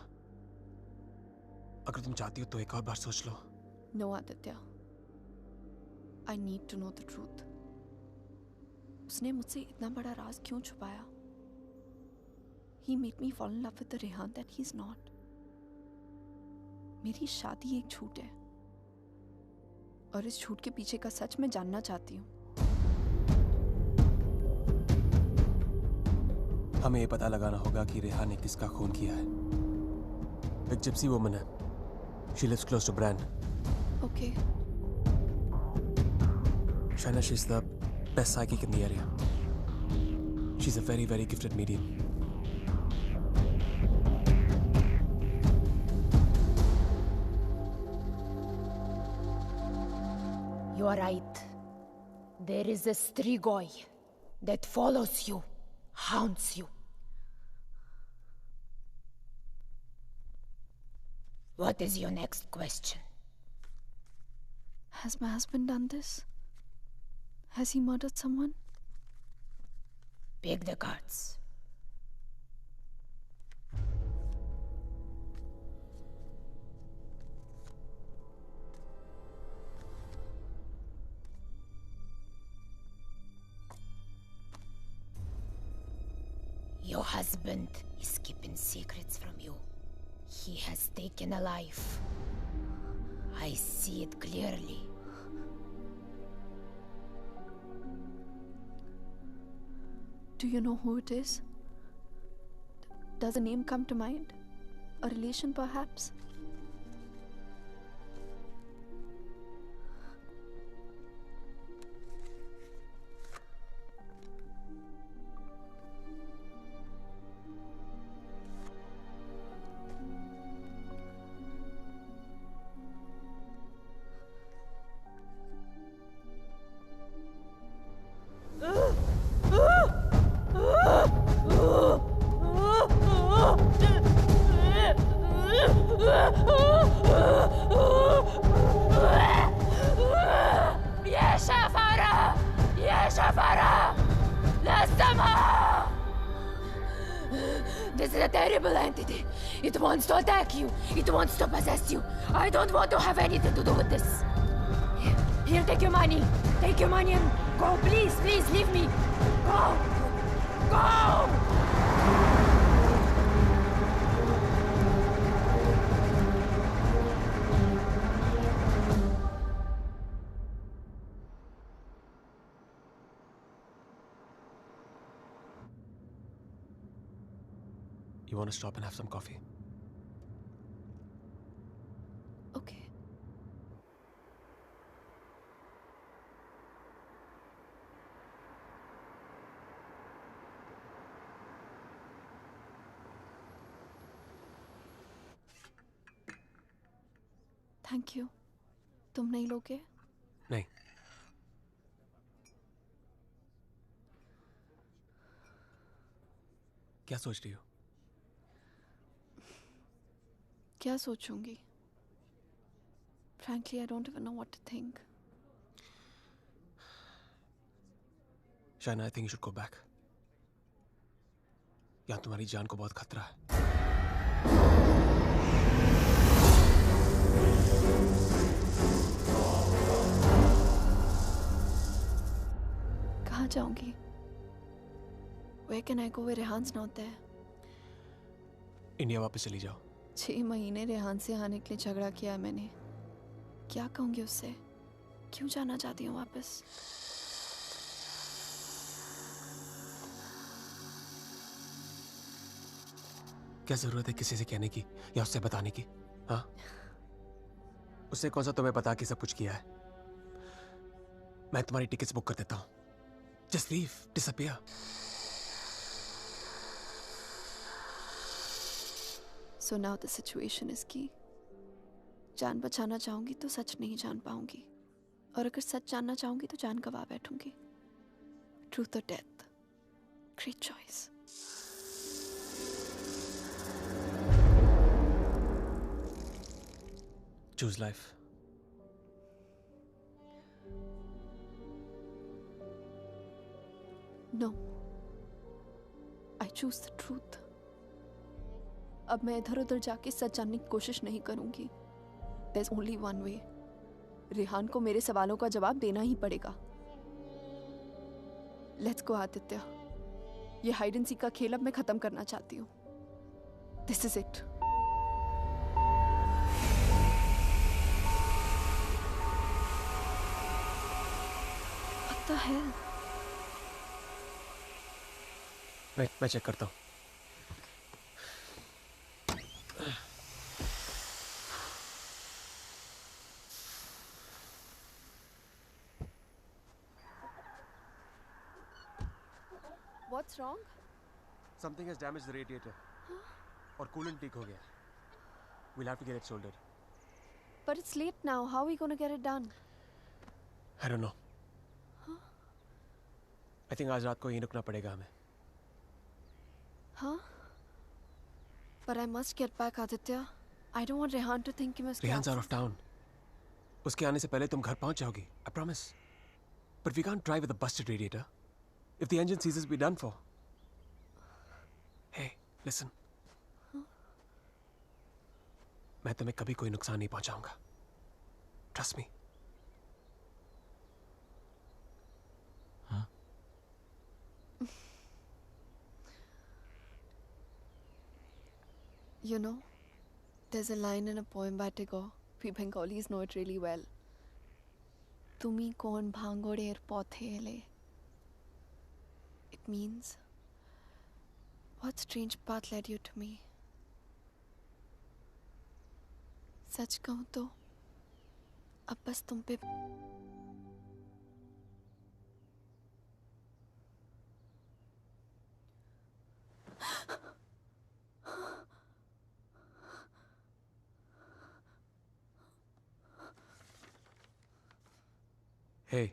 अगर तुम चाहती हो तो एक और बार सोच लो। No Aditya, I need to know the truth. उसने मुझसे इतना बड़ा राज क्यों छुपाया? He made me fall in love with the Rehan that he's not. मेरी शादी एक झूठ है, और इस झूठ के पीछे का सच मैं जानना चाहती हूँ। हमें ये पता लगाना होगा कि रेहान ने किसका खून किया है। एक जिप्सी वुमन है। She lives close to Bran. Okay. Shaina, she's the best psychic in the area. She's a very, very gifted medium. You are right. There is a Strigoi that follows you, haunts you. What is your next question? Has my husband done this? Has he murdered someone? Pick the cards. Your husband is keeping secrets from you. He has taken a life. I see it clearly. Do you know who it is? Does a name come to mind? A relation, perhaps? This is a terrible entity. It wants to attack you. It wants to possess you. I don't want to have anything to do with this. Here, take your money. Take your money and go. Please, please, leave me. Go. Go! You want to stop and have some coffee? Okay. Thank you. तुम नहीं लोगे? नहीं। क्या सोच रही हो? क्या सोचूंगी? Frankly, I don't even know what to think. Shaina, I think you should go back. यहाँ तुम्हारी जान को बहुत खतरा है. कहाँ जाऊंगी? Where can I go where Rehan's not there? India वापस चली जाओ. 6 महीने रेहान से आने के लिए झगड़ा किया है मैंने. क्या कहूंगी उससे? क्यों जाना चाहती हूँ वापस? क्या जरूरत है किसी से कहने की या उससे बताने की? हाँ, उसने कौन सा तुम्हें बता के सब कुछ किया है? मैं तुम्हारी टिकट्स बुक कर देता हूँ. Just leave, disappear. So now the situation is key. जान बचाना चाहूंगी तो सच नहीं जान पाऊंगी, और अगर सच जानना चाहूंगी तो जान गवा बैठूंगी. Truth or death? Great choice. Choose life. No. I choose the truth. अब मैं इधर उधर जाके सच जानने की कोशिश नहीं करूंगी. There's only one way. Rehan को मेरे सवालों का जवाब देना ही पड़ेगा. Let's go, Aditya. ये हाइड एंड सीक का खेल अब मैं खत्म करना चाहती हूँ. This is it. What the hell? मैं चेक करता हूँ. What's wrong? Something has damaged the radiator. और coolant leak हो गया. We'll have to get it soldered. But it's late now. How are we gonna get it done? I don't know. I think आज रात को यहीं रुकना पड़ेगा हमें. Huh? But I must get back, Aditya. I don't want Rehan to think कि मैं उसके Rehan's out of town. उसके आने से पहले तुम घर पहुंच जाओगी. I promise. But we can't drive with a busted radiator. If the engine seizes, we're done for. Hey, listen. मैं तुम्हें कभी कोई नुकसान नहीं पहुंचाऊंगा. Trust me. You know, there's a line in a poem by Tagore. We Bengalis know it really well. Tumi kon bhangorer pothele. It means, what strange path led you to me? सच कहूं तो अब बस तुम पे Hey,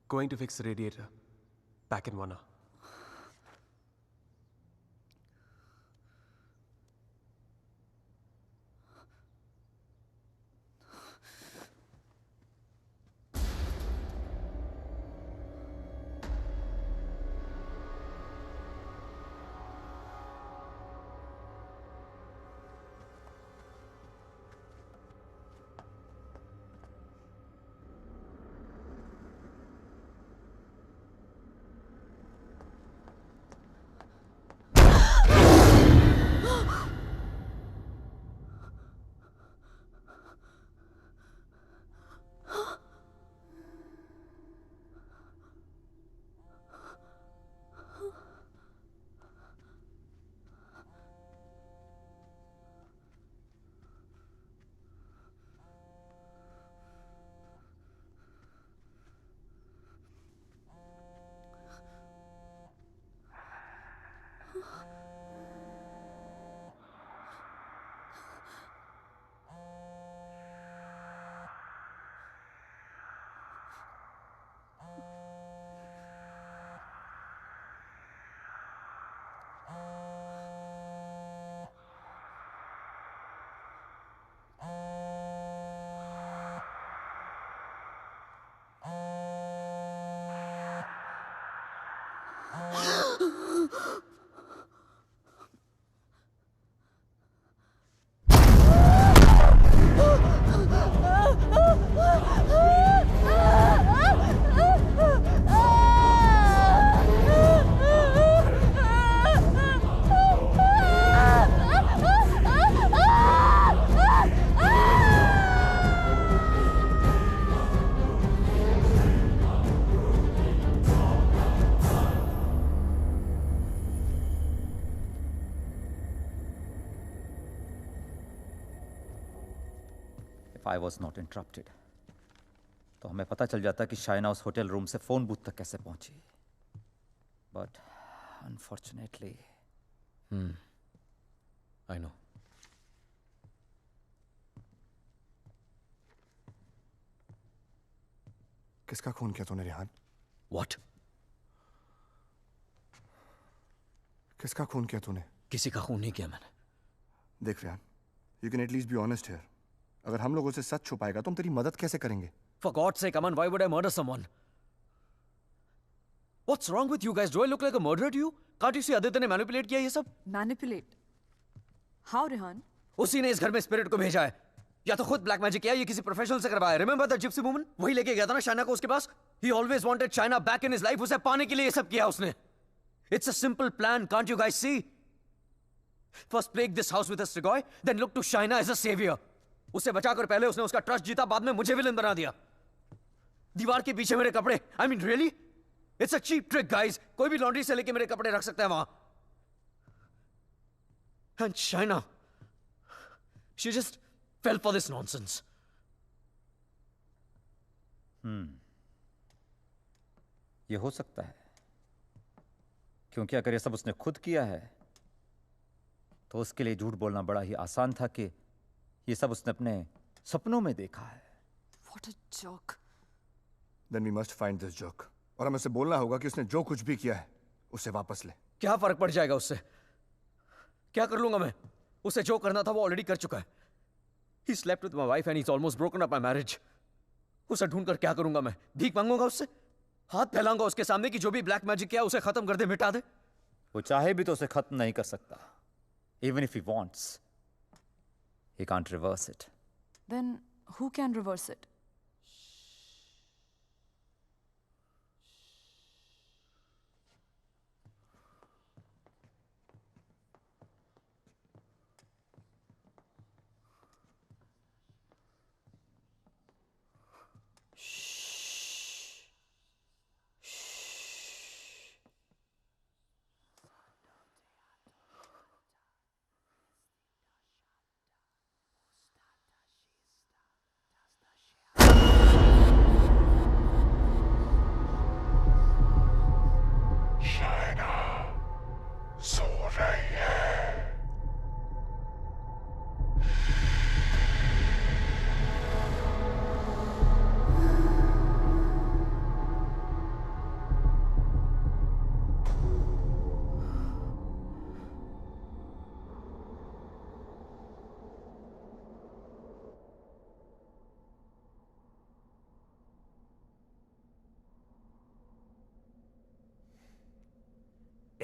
going to fix the radiator. Back in 1 hour. If I was not interrupted, तो हमें पता चल जाता कि शाइना उस होटल रूम से फोन बूथ तक कैसे पहुंची. But unfortunately, I know. किसका खून किया तूने रेहान? What? किसका खून किया तूने? किसी का खून नहीं किया मैंने. देख Rehan, you can at least be honest here. अगर हम लोगों से सच छुपाएगा तो हम तेरी मदद कैसे करेंगे? For God's sake, Aman, why would I murder someone? What's wrong with you guys? Do I look like a murderer to you? Can't you see Aditya ने manipulate किया ये सब? Manipulate? How, Rehan? उसी ने इस घर में स्पिरिट को भेजा है. या तो खुद ब्लैक मैजिक किया, ये किसी प्रोफेशनल से करवाया. Remember the gypsy woman? वही लेके गया था ना शाइना को उसके पास. He always wanted Shaina back in his life. उसे पाने के लिए ये सब किया उसने. It's a simple plan. Can't you guys see? First plague this house with a Strigoi, then look to Shaina as a savior. उसे बचाकर पहले उसने उसका ट्रस्ट जीता, बाद में मुझे विलन बना दिया. दीवार के पीछे मेरे कपड़े. I mean, really? It's a cheap trick, guys. कोई भी लॉन्ड्री से लेके मेरे कपड़े रख सकता है वहां. And Shaina, she just fell for this nonsense. ये हो सकता है, क्योंकि अगर ये सब उसने खुद किया है तो उसके लिए झूठ बोलना बड़ा ही आसान था कि ये सब उसने अपने सपनों में देखा है. What a joke. Then we must find this joke. और हमें उसे बोलना होगा कि उसने जो कुछ भी किया है उसे वापस ले. क्या फर्क पड़ जाएगा उससे? क्या कर लूंगा मैं? उसे जो करना था वो ऑलरेडी कर चुका है. He slept with my wife and he's almost broken up my marriage. उसे ढूंढकर क्या करूंगा मैं? भीख मांगूंगा उससे? हाथ फैलाऊंगा उसके सामने कि जो भी ब्लैक मैजिक किया उसे खत्म कर दे, मिटा दे? वो चाहे भी तो उसे खत्म नहीं कर सकता. Even if he wants, he can't reverse it. Then who can reverse it?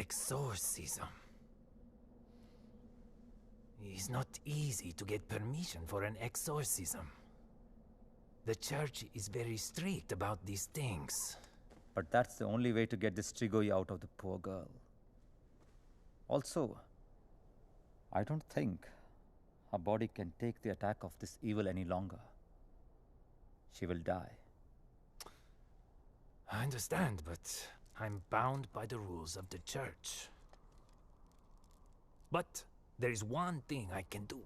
Exorcism. It's not easy to get permission for an exorcism. The church is very strict about these things. But that's the only way to get this Strigoi out of the poor girl. Also, I don't think her body can take the attack of this evil any longer. She will die. I understand, but I'm bound by the rules of the church. But there is one thing I can do.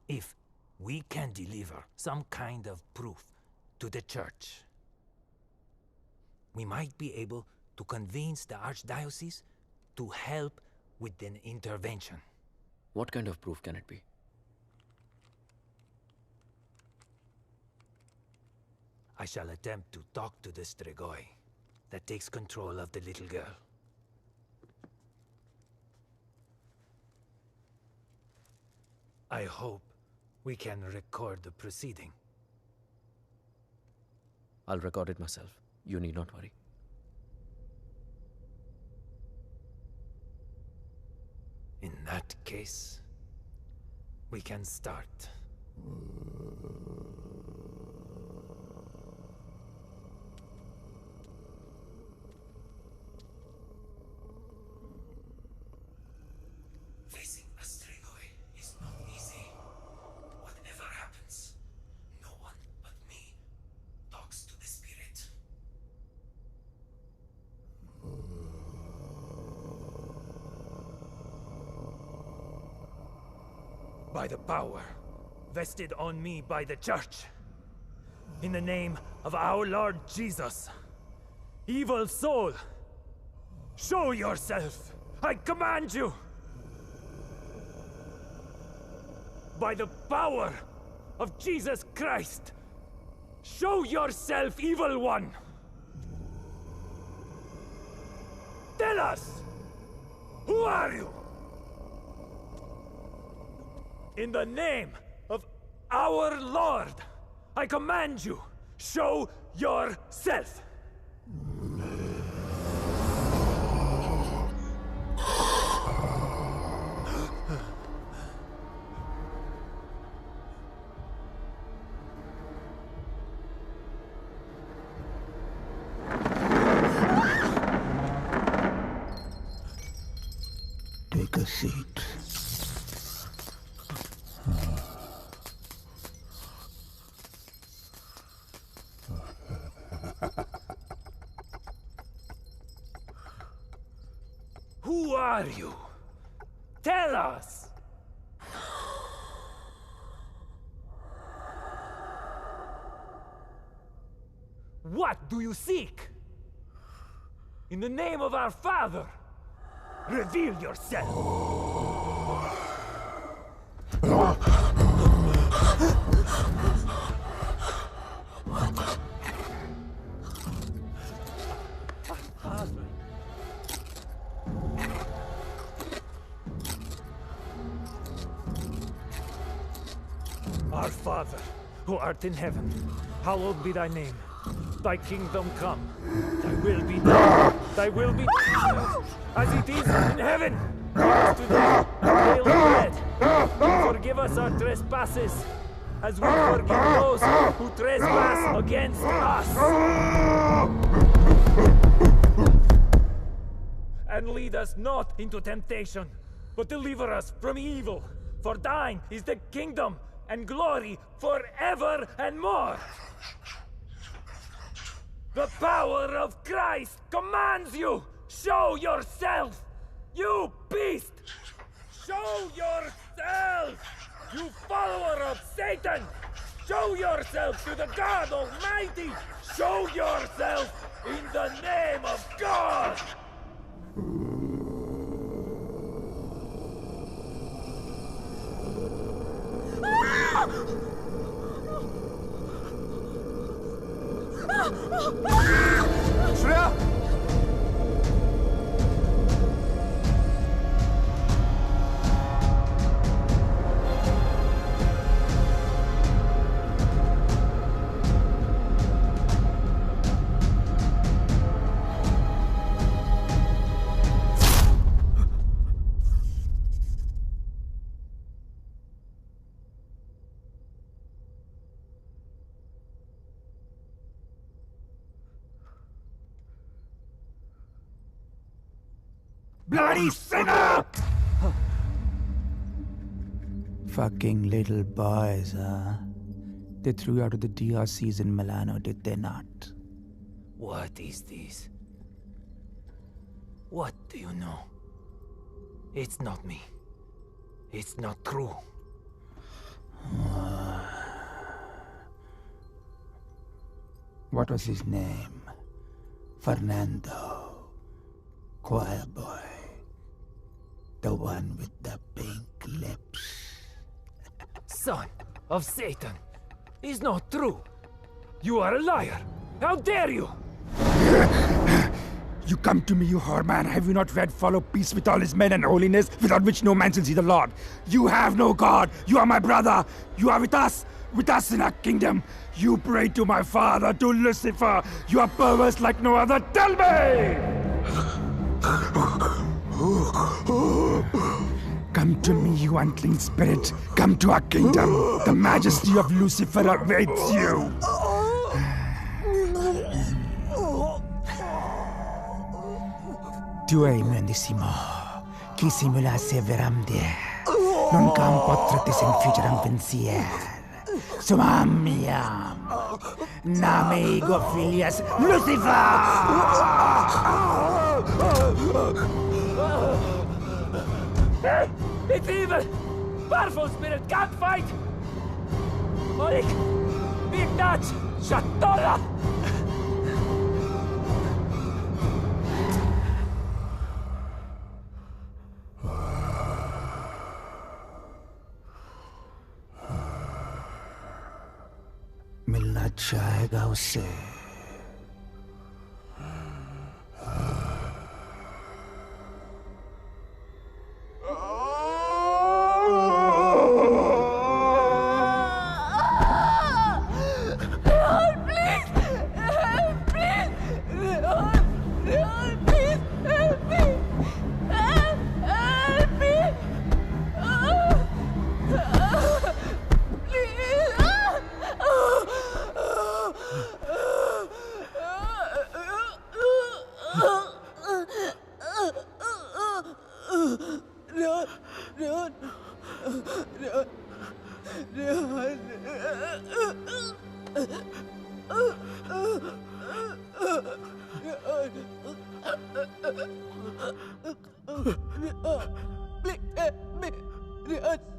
If we can deliver some kind of proof to the church, we might be able to convince the archdiocese to help with an intervention. What kind of proof can it be? I shall attempt to talk to the Strigoi that takes control of the little girl. I hope we can record the proceeding. I'll record it myself. You need not worry. In that case, we can start. Facing a Strigoi is not easy. Whatever happens, no one but me talks to the spirit. By the power vested on me by the Church, in the name of our Lord Jesus, evil soul, show yourself! I command you! By the power of Jesus Christ, show yourself, evil one! Tell us! Who are you? In the name of our Lord, I command you, show yourself! Take a seat. Who are you? Tell us! What do you seek? In the name of our Father, reveal yourself! Our Father, who art in heaven, hallowed be thy name. Thy kingdom come. Thy will be done. Thy will be done as it is in heaven. Give us today our daily bread. And forgive us our trespasses, as we forgive those who trespass against us. And lead us not into temptation, but deliver us from evil. For thine is the kingdom and glory forever and more. The power of Christ commands you! Show yourself! You beast! Show yourself! You follower of Satan! Show yourself to the God Almighty! Show yourself in the name of God! Shreya! Bloody sinner! Fucking little boys, huh? They threw you out of the DRCs in Milano, did they not? What is this? What do you know? It's not me. It's not true. What was his name? Fernando. Choir boy. The one with the pink lips. Son of Satan. Is not true. You are a liar. How dare you? You come to me, you whoreman. Have you not read Follow Peace with all his men and holiness, without which no man shall see the Lord? You have no God. You are my brother. You are with us in our kingdom. You pray to my father, to Lucifer. You are perverse like no other. Tell me! Come to me, you unclean spirit. Come to our kingdom. The majesty of Lucifer awaits you. Tu hai medesimo. Chi simulasse veramde. Non campotrate sen fugeram pensier. Sumamiam. Name ego filias Lucifer! It's evil! Powerful spirit can't fight! Molik! Big touch! Shatola! मिलना चाहेगा उससे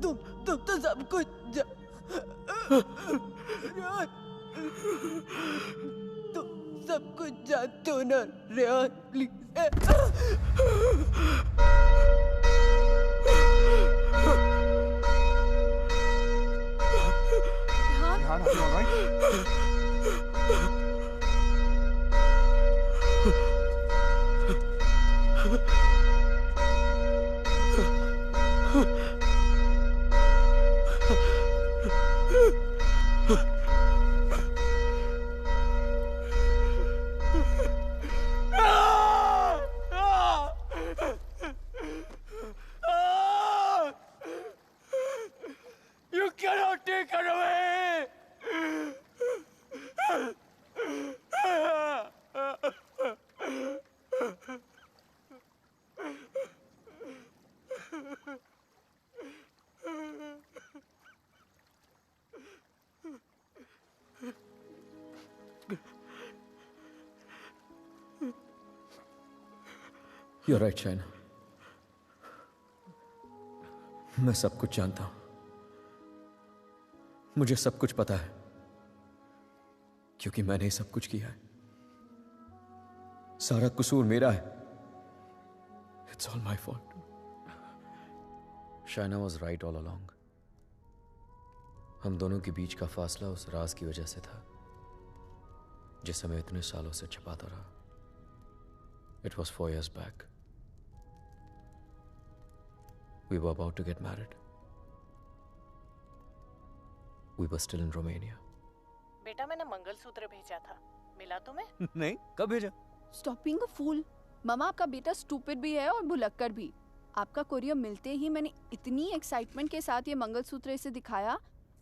तुम तो सब कुछ तुम सब कुछ जानते हो ना Rehan please Rehan, are you all right? You cannot take her away! You're right, Shaina. मैं सब कुछ जानता हूं. मुझे सब कुछ पता है क्योंकि मैंने सब कुछ किया है. सारा कसूर मेरा है. It's all my fault. Shaina was right all along. हम दोनों के बीच का फासला उस राज की वजह से था जिसे मैं इतने सालों से छिपाता रहा. It was 4 years back. We were about to get married. We were still in Romania. बेटा मैंने मंगलसूत्र भेजा था. मिला तुम्हें? नहीं, कब भेजा? Stop being a fool. मामा आपका बेटा स्टूपिड भी है और भुलक्कड़ भी. आपका कोरियर मिलते ही मैंने इतनी एक्साइटमेंट के साथ ये मंगलसूत्र इसे दिखाया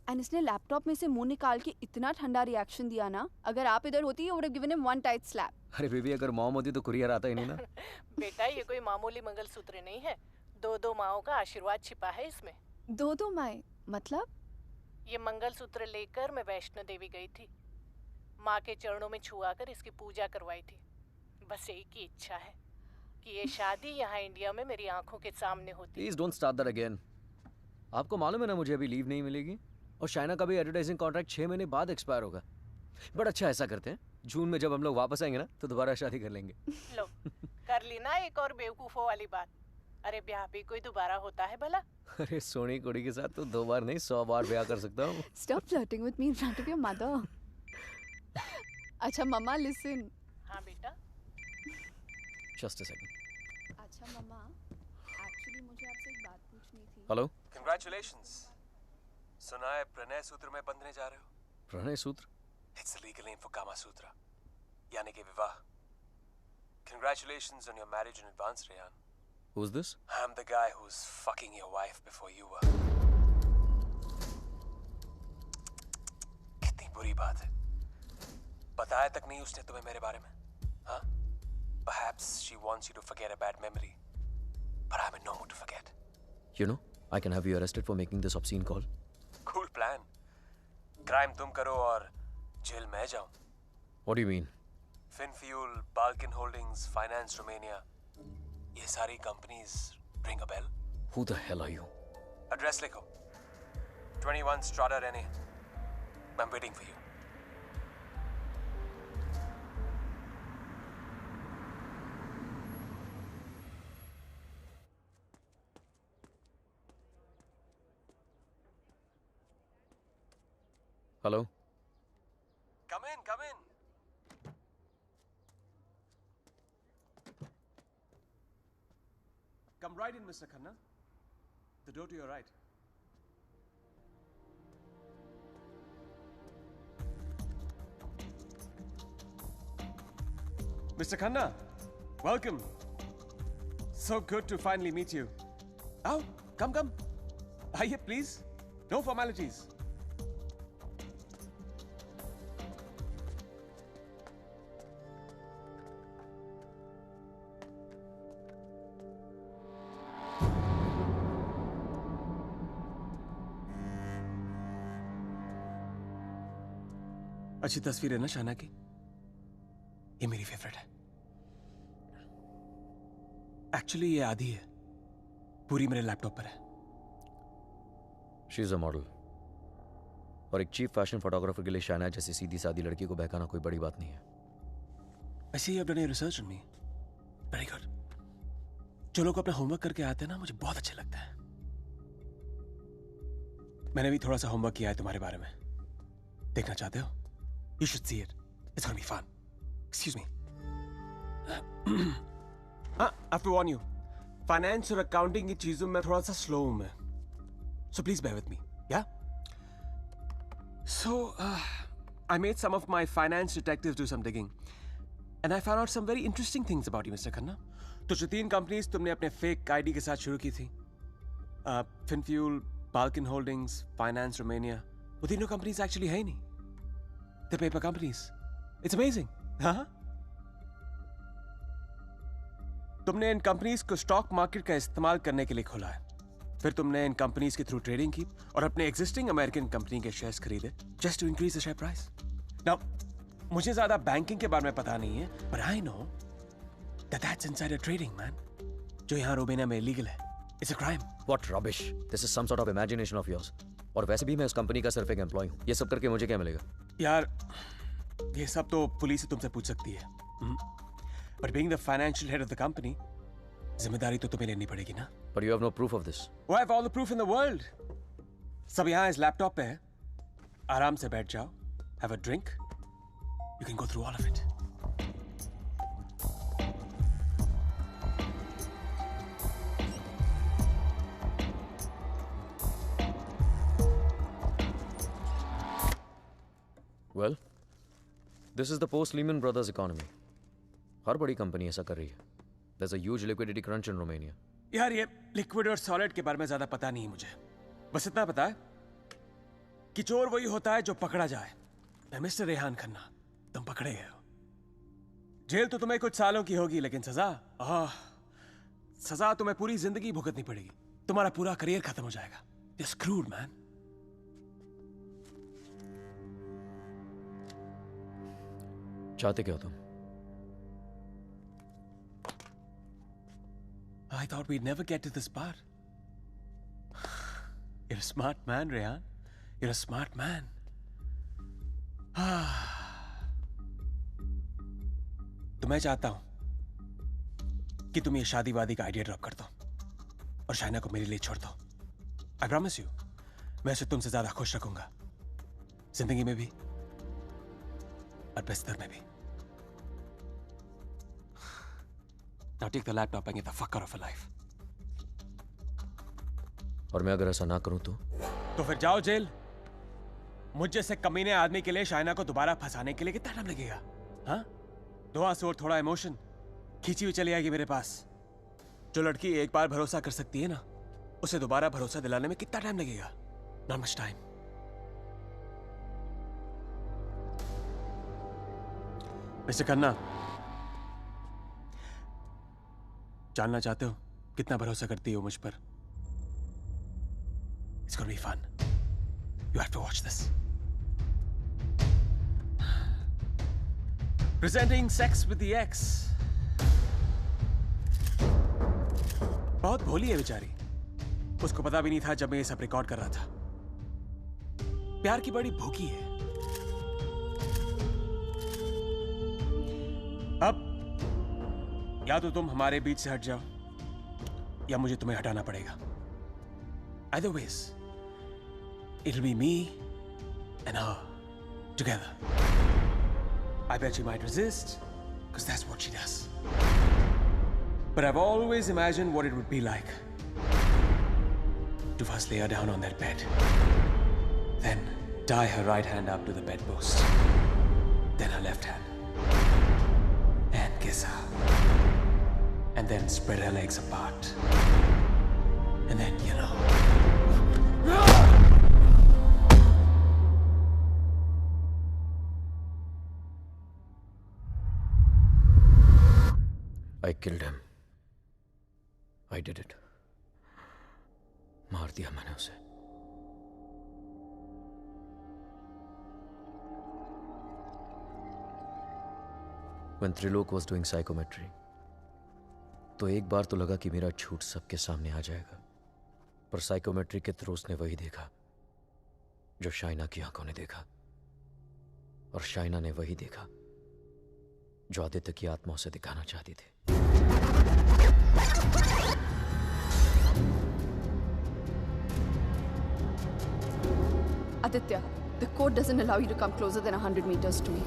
एंड इसने लैपटॉप में से मुंह निकाल के इतना ठंडा रिएक्शन दिया ना. अगर आप इधर होती you would have given him one tight slap. अरे बेबी, अगर मॉम होती तो कुरियर आता ही नहीं ना. बेटा ये कोई मामूली मंगलसूत्र नहीं है. 2 माओं का आशीर्वाद छिपा है इसमें. 2 माएं मतलब? ये मंगलसूत्र लेकर मैं वैष्णो देवी गई थी. माँ के चरणों में छुआ कर इसकी पूजा करवाई थी. बस एक ही इच्छा है कि ये शादी यहाँ इंडिया में मेरी आंखों के सामने होती. Please don't start that again. आपको मालूम है ना मुझे अभी लीव नहीं मिलेगी और शाइना का भी एडवर्टाइजिंग कॉन्ट्रैक्ट 6 महीने बाद एक्सपायर होगा. बट अच्छा ऐसा करते हैं, जून में जब हम लोग वापस आएंगे ना तो दोबारा शादी कर लेंगे. लो कर ली ना एक और बेवकूफों वाली बात. अरे ब्याह भी कोई दोबारा होता है भला? अरे सोनी कुड़ी के साथ तो 2 बार नहीं 100 बार ब्याह कर सकता हूँ. Stop flirting with me in front of your mother. अच्छा मम्मा listen. हाँ बेटा. Just a second. अच्छा मम्मा, actually मुझे आपसे एक बात पूछनी थी. Hello? Congratulations. सुना है प्रणय सूत्र में बंधने जा रहे हो? प्रणय सूत्र? It's the legal name for Kama Sutra. यानी कि विवाह. Congratulations on your marriage in advance, Rehan. Who's this? I'm the guy who's fucking your wife before you were. कितनी बुरी बात है. बताया तक नहीं उसने तुम्हें मेरे बारे में, हाँ? Perhaps she wants you to forget a bad memory, but I'm in no mood to forget. You know, I can have you arrested for making this obscene call. Cool plan. Crime तुम करो और जेल मैं जाऊं. What do you mean? Finfuel, Balkan Holdings, Finance Romania. ये सारी companies ring a bell. Who the hell are you? Address लिखो. 21 Strada Rene. I'm waiting for you. Hello? Come in, come in. Come right in, Mr. Khanna. The door to your right. Mr. Khanna, welcome. So good to finally meet you. Oh, come, come. Aye, please. No formalities. अच्छी तस्वीर है ना शाना की? ये मेरी फेवरेट है. एक्चुअली ये आधी है, पूरी मेरे लैपटॉप पर है. She is a model. और एक चीफ फैशन फोटोग्राफर के लिए शाना जैसी सीधी सादी लड़की को बहकाना कोई बड़ी बात नहीं है. I see you have done your research on me. Very good. जो लोग अपना होमवर्क करके आते हैं ना, मुझे बहुत अच्छे लगता है. मैंने भी थोड़ा सा होमवर्क किया है तुम्हारे बारे में. देखना चाहते हो? You should see it. It's gonna be fun. Excuse me. I have to warn you. Finance और accounting की चीजों में थोड़ा सा slow हूँ मैं. So please bear with me. Yeah? So, I made some of my finance detectives do some digging. And I found out some very interesting things about you, Mr. Khanna. तो जो 3 companies तुमने अपने fake ID के साथ शुरू की थी, Finfuel, Balkan Holdings, Finance Romania, वो तीनों companies actually है ही नहीं. The paper companies. It's amazing. हाँ? तुमने इन कंपनीज को स्टॉक मार्केट का इस्तेमाल करने के लिए खोला है. फिर तुमने इन कंपनीज के थ्रू ट्रेडिंग की और अपने एग्जिस्टिंग अमेरिकन कंपनी के शेयर्स खरीदे just to increase the share price. Now मुझे ज्यादा बैंकिंग के बारे में पता नहीं है, but I know that that's insider trading man, जो यहाँ रोमेनिया में इलीगल है. It's a crime. What rubbish. This is some sort of imagination of yours. और वैसे भी मैं उस कंपनी का सिर्फ एक एम्प्लॉय हूँ. ये सब करके मुझे क्या मिलेगा? यार ये सब तो पुलिस तुमसे पूछ सकती है. But being the financial head of the company, जिम्मेदारी तो तुम्हें लेनी पड़ेगी ना. But you have no proof of this. Oh, I have all the proof in the world. सब यहाँ इस लैपटॉप पे है. आराम से बैठ जाओ. Have a drink. You can go through all of it. Well, this is the post-Lehman Brothers economy. हर बड़ी कंपनी ऐसा कर रही है. There's a huge liquidity crunch in Romania. यार ये लिक्विड और सॉलिड के बारे में ज्यादा पता नहीं है मुझे. बस इतना पता है कि चोर वही होता है जो पकड़ा जाए. मैं मिस्टर रेहान खन्ना, तुम पकड़े गए हो. जेल तो तुम्हें कुछ सालों की होगी, लेकिन सजा तुम्हें पूरी जिंदगी भुगतनी पड़ेगी. तुम्हारा पूरा करियर खत्म हो जाएगा. You're screwed, man. चाहते क्या हो तुम? I thought we'd never get to this part. You're a smart man, Rehan. You're a smart man. तो मैं चाहता हूं कि तुम ये शादी वादी का आइडिया ड्रॉप कर दो और शाइना को मेरे लिए छोड़ दो. I promise you, मैं उसे तुमसे ज्यादा खुश रखूंगा, जिंदगी में भी और बिस्तर में भी. Now take the laptop and get the fuck out of her life. और मैं अगर ऐसा ना करूं तो फिर जाओ जेल. मुझ जैसे कमीने आदमी के लिए शाइना को दोबारा फंसाने के लिए कितना टाइम लगेगा? हाँ? 2 आंसू और थोड़ा इमोशन, खींची हुई चली आएगी मेरे पास. जो लड़की एक बार भरोसा कर सकती है ना, उसे दोबारा भरोसा दिलाने में कितना टाइम लगेगा? Not much time. Mister Khanna, जानना चाहते हो कितना भरोसा करती हो मुझ पर? It's gonna be fun. You have to watch this. Presenting Sex with the Ex. बहुत भोली है बेचारी। उसको पता भी नहीं था जब मैं ये सब रिकॉर्ड कर रहा था। प्यार की बड़ी भूखी है। अब या तो तुम हमारे बीच से हट जाओ या मुझे तुम्हें हटाना पड़ेगा। Either ways, it'll be me and her together. I bet she might resist, because that's what she does. But I've always imagined what it would be like to first lay her down on that bed, then tie her right hand up to the bedpost, then her left hand, and kiss her, and then spread her legs apart, and then, you know. I killed him. I did it. मार दिया मैंने उसे। When Trilok was doing psychometry, तो एक बार तो लगा कि मेरा झूठ सबके सामने आ जाएगा, पर साइकोमेट्री के थ्रू उसने वही देखा जो शाइना की आंखों ने देखा, और शाइना ने वही देखा जो आदित्य की आत्मा उसे दिखाना चाहती थी। Aditya, the code doesn't allow you to come closer than 100 meters to me.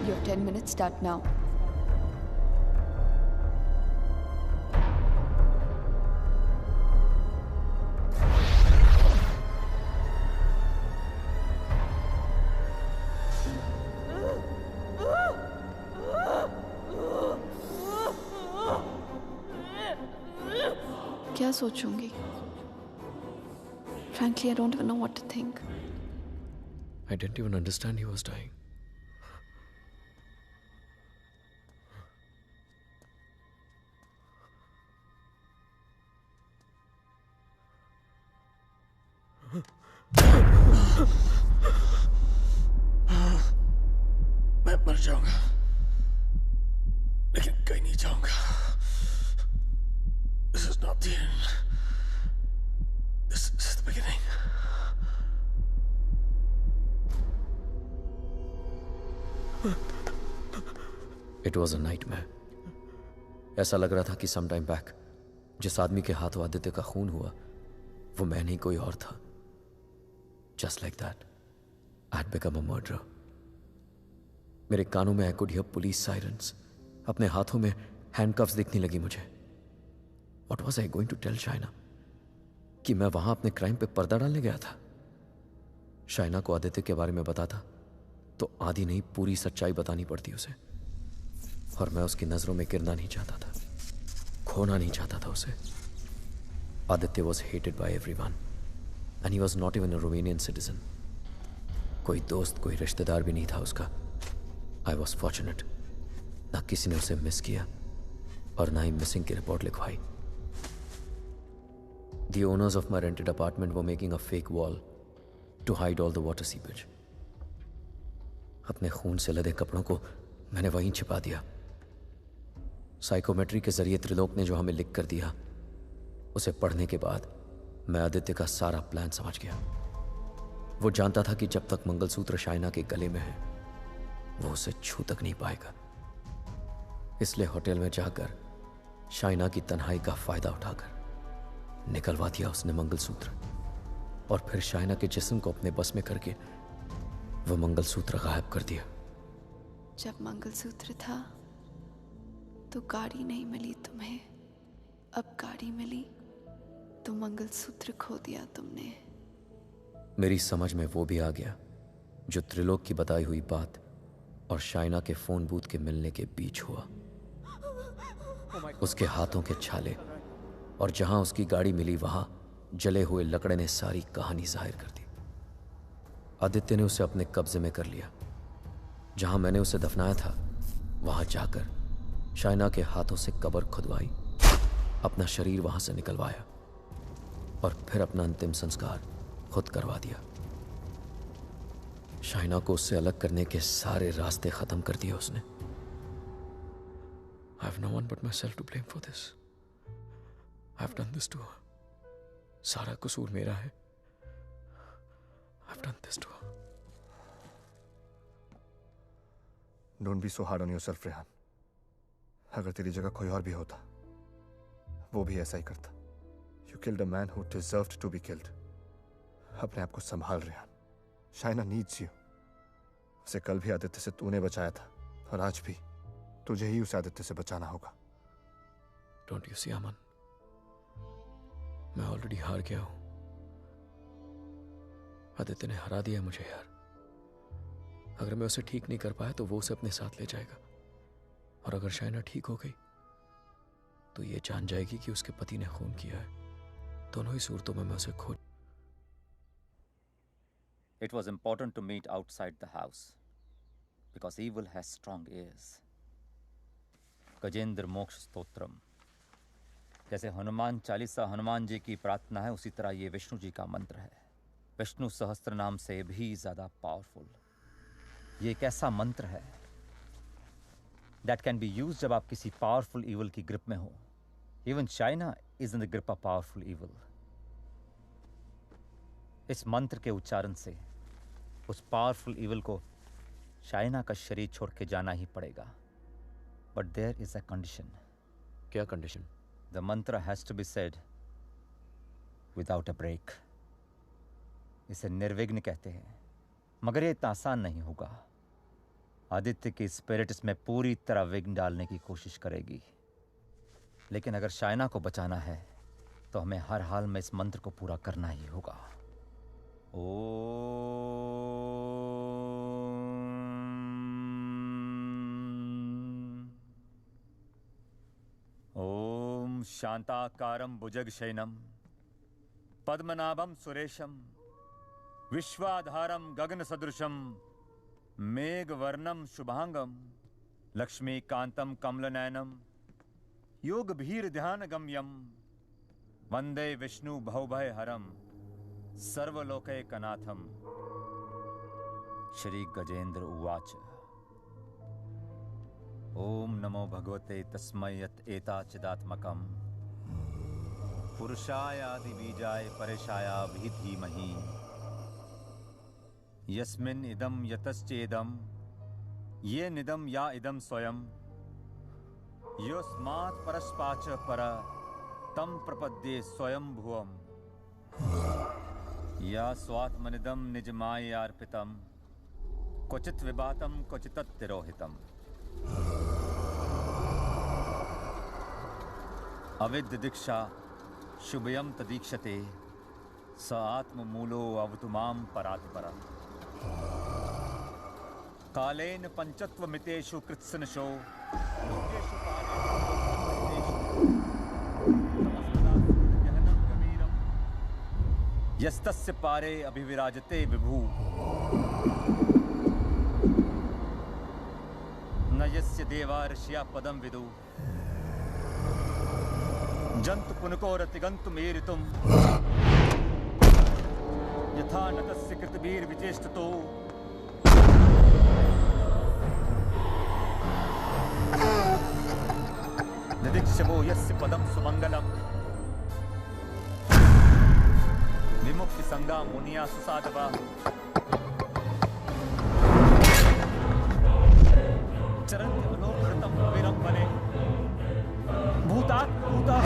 Your 10 minutes start now. क्या सोचूंगी? Frankly, I don't even know what to think. I didn't even understand he was dying. मैं मर जाऊंगा, लेकिन कहीं नहीं जाऊंगा। This is not the end. This is the beginning. It was a nightmare. ऐसा लग रहा था कि some time back जिस आदमी के हाथों आदित्य का खून हुआ वो मैं नहीं कोई और था। Just like that, I had become a murderer. मेरे कानों में I could hear police sirens. अपने हाथों में handcuffs दिखने लगी मुझे। What was I going to tell Shaina? कि मैं वहां अपने क्राइम पे पर्दा डालने गया था। शाइना को आदित्य के बारे में बताता तो आधी नहीं पूरी सच्चाई बतानी पड़ती उसे, और मैं उसकी नजरों में गिरना नहीं चाहता था, खोना नहीं चाहता था उसे। Aditya was hated by everyone and he was not even a Romanian citizen. कोई दोस्त कोई रिश्तेदार भी नहीं था उसका। I was fortunate. ना किसी ने उसे मिस किया और ना ही मिसिंग की रिपोर्ट लिखवाई। The owners of my rented apartment were making a fake wall to hide all the water seepage. अपने खून से लदे कपड़ों को मैंने वहीं छिपा दिया। साइकोमेट्री के जरिए त्रिलोक ने जो हमें लिख कर दिया, उसे पढ़ने के बाद मैं आदित्य का सारा प्लान समझ गया। वो जानता था कि जब तक मंगलसूत्र शाइना के गले में है वो उसे छू तक नहीं पाएगा। इसलिए होटल में जाकर शाइना की तन्हाई का फायदा उठाकर निकलवा दिया उसने मंगलसूत्र, और फिर शाइना के जिस्म को अपने बस में करके वो मंगलसूत्र गायब कर दिया। जब मंगलसूत्र था तो गाड़ी नहीं मिली तुम्हें, अब गाड़ी मिली तो मंगलसूत्र खो दिया तुमने। मेरी समझ में वो भी आ गया जो त्रिलोक की बताई हुई बात और शाइना के फोन बूथ के मिलने के बीच हुआ। उसके हाथों के छाले और जहां उसकी गाड़ी मिली वहां जले हुए लकड़े ने सारी कहानी जाहिर कर दी। आदित्य ने उसे अपने कब्जे में कर लिया। जहां मैंने उसे दफनाया था वहां जाकर शाइना के हाथों से कब्र खुदवाई, अपना शरीर वहां से निकलवाया और फिर अपना अंतिम संस्कार खुद करवा दिया। शाइना को उससे अलग करने के सारे रास्ते खत्म कर दिए उसने। I have no one but myself to blame for this. I have done this to her. सारा कसूर मेरा है। I have done this to her. Don't be so hard on yourself, Rehan. अगर तेरी जगह कोई और भी होता, वो भी ऐसा ही करता। You killed a man who deserved to be killed. अपने आप को संभाल, रेहान। Shaina needs you. उसे कल भी आदित्य से तूने बचाया था और आज भी तुझे ही उसे आदित्य से बचाना होगा। Don't you see, अमन? मैं ऑलरेडी हार गया हूं। आदित्य ने हरा दिया मुझे यार। अगर मैं उसे ठीक नहीं कर पाया तो वो उसे अपने साथ ले जाएगा, और अगर शाइना ठीक हो गई तो ये जान जाएगी कि उसके पति ने खून किया है। दोनों ही सूरतों में मैं उसे खो। It was important to meet outside the house because evil has strong ears. Gajendra मोक्ष स्तोत्रम, जैसे हनुमान चालीसा हनुमान जी की प्रार्थना है, उसी तरह ये विष्णु जी का मंत्र है। विष्णु सहस्त्र नाम से भी ज्यादा पावरफुल। ये एक ऐसा मंत्र है that can be used जब आप किसी पावरफुल evil की ग्रिप में हो। Even China is in the grip of powerful evil. इस मंत्र के उच्चारण से उस पावरफुल इविल को शाइना का शरीर छोड़ के जाना ही पड़ेगा। But there is a condition. क्या condition? The mantra has to be said without a break. इसे निर्विघ्न कहते हैं, मगर ये इतना आसान नहीं होगा। आदित्य की स्पिरिट इसमें पूरी तरह विघ्न डालने की कोशिश करेगी, लेकिन अगर शाइना को बचाना है तो हमें हर हाल में इस मंत्र को पूरा करना ही होगा। ओम शांताकारं भुजगशयनं पद्मनाभं सुरेशं विश्वाधारं गगनसदृशं मेघवर्णं शुभांगं लक्ष्मीकान्तं कमलनयनं योगभीर्ध्यानगम्यं वंदे विष्णु भवभयहरं सर्वलोकैकनाथं। श्री गजेंद्र उवाच। ओम नमो भगवते तस्मै यत् एताचिदात्मकं पुरुषाय आदिबीजाय परेशाय धीमहि यस्मिन् इदं यतश्चेदं ये निदं या इदं स्वयं योस्मात् परस्पाच पर तं प्रपद्ये स्वयं भुवम् या स्वात्मनिदं निजमायार्पितं क्वचित् विभातं क्वचित् तिरोहितम्। अविद्य दीक्षा शुभयं तदीक्षते स आत्ममूलो अवतु मां परात्परम्। कालेन पंचत्वमितेषु कृत्सनशो लोकेषु यस्तस्य पारे अभिविराजते विभु न यस्य देवा ऋषिया पदं विदु जंतु पुनकोरतिगन्तुमेरितुं यथा न तस्य कृतवीर्विचेष्टतो निदीक्षवो यस्य पदं सुमंगलम् विमुक्ति संगा मुनिया सुसाधवा चरन्ति मनोकृतं विरं बले भूतात् भूता।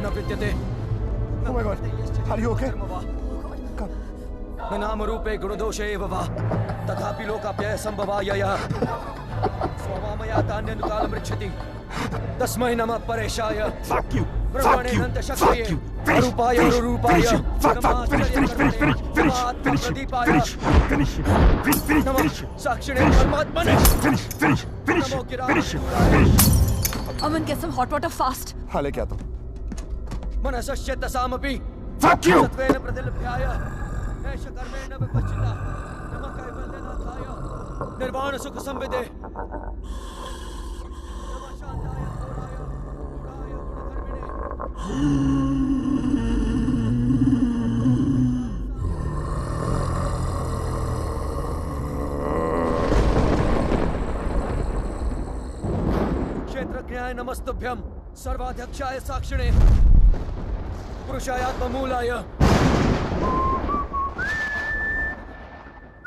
न विद्यते। Oh my God, are you okay? न नाम रूपे गुणदोषे एव वा तथापि लोकाप्यय संभवायया स्ववामया तान्यनुकालं मृच्छति तस्मै नमः परेशाय। Fuck you! Fuck you! Fuck you! Finish! Finish! Finish him! Fuck! Fuck! Finish! Finish! Finish! Finish! Finish! Finish! Finish! Finish! Finish! Finish! Sakshine Paramatmane! Finish! Finish! Finish! Finish! Finish! Aman, get some hot water fast. हाँ लेके आता हूँ. Manasashyata samapi. Fuck you! Satvena pradilabhyaya. Esha karmena vipachita. Namakai vandana thaya. Nirvana sukha samvide. क्षेत्रज्ञाय नमस्तुभ्यं सर्वाध्यक्षाय साक्षिणे पुरुषायात्ममूलाय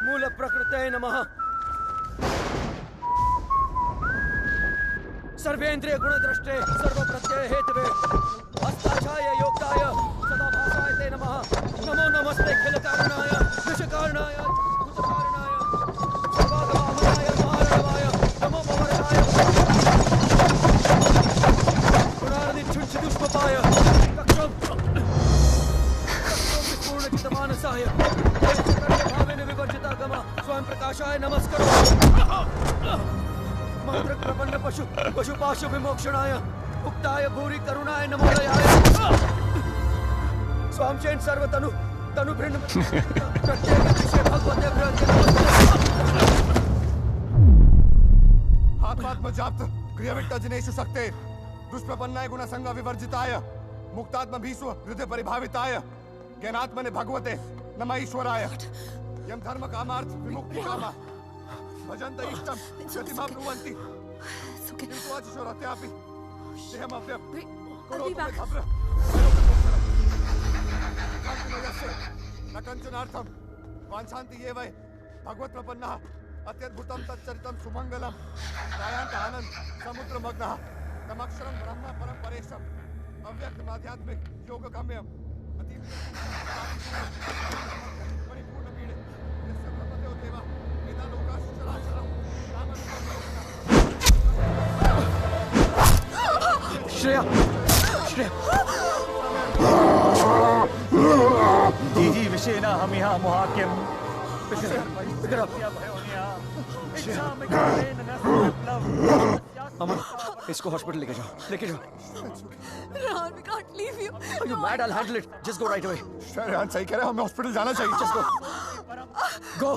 मूलप्रकृतये नमः सर्वेन्द्रिय गुणद्रष्टे सर्वप्रत्यय हेतवे हस्ताक्षाय योक्ताय सदाभासाय ते नमः नमो नमस्ते खिलकारणाय विषकारणाय भूतकारणाय सर्वागमामनाय महारणवाय नमो भवरणाय गुणार्दिच्छुच्छिदुष्पपाय कक्षं विपूर्णचितमानसाय भावेन विवर्जितागम स्वयं प्रकाशाय नमस्करो मंत्र प्रपन्न पशुपाशु विमोक्षणाय उक्ताय भूरि करुणाय नमोदयाय स्वामचेन सर्वतनु तनु भृन्न प्रत्येक विषय भगवते हाथ में जाप्त क्रियाविट्ट जनेषु शक्ते दुष्प्रपन्नाय गुणसंग विवर्जिताय मुक्तात्म भीष्व हृदय परिभाविताय ज्ञानात्मने भगवते नमः ईश्वराय यम धर्म कामार्थ विमुक्ति कामा भजन्त इष्टम गतिमा ब्रुवन्ति किन्तु अचिशोरत्यापि देहमव्यं करोतु मे भद्र कान्तिमयस्य न कञ्चनार्थं वाञ्छन्ति ये वै भगवत्प्रपन्नः अत्यद्भुतं तच्चरितं सुमङ्गलं त्रायान्त आनन्द समुद्रमग्नः तमक्षरं ब्रह्म परं परेशम् अव्यक्तमाध्यात्मिक योगगम्यम् परिपूर्णपीडे यस्य प्रपदयो देवा वेदालोकाश्चराचरम् श्रेया श्रेया दीदी विषेना हम यहाँ मुहाक्यम अमन इसको हॉस्पिटल लेके जाओ Rehan, we can't leave you. Are you mad? I'll handle it. Just go right away. Rehan सही कह रहे हैं, हमें हॉस्पिटल जाना चाहिए. Just go.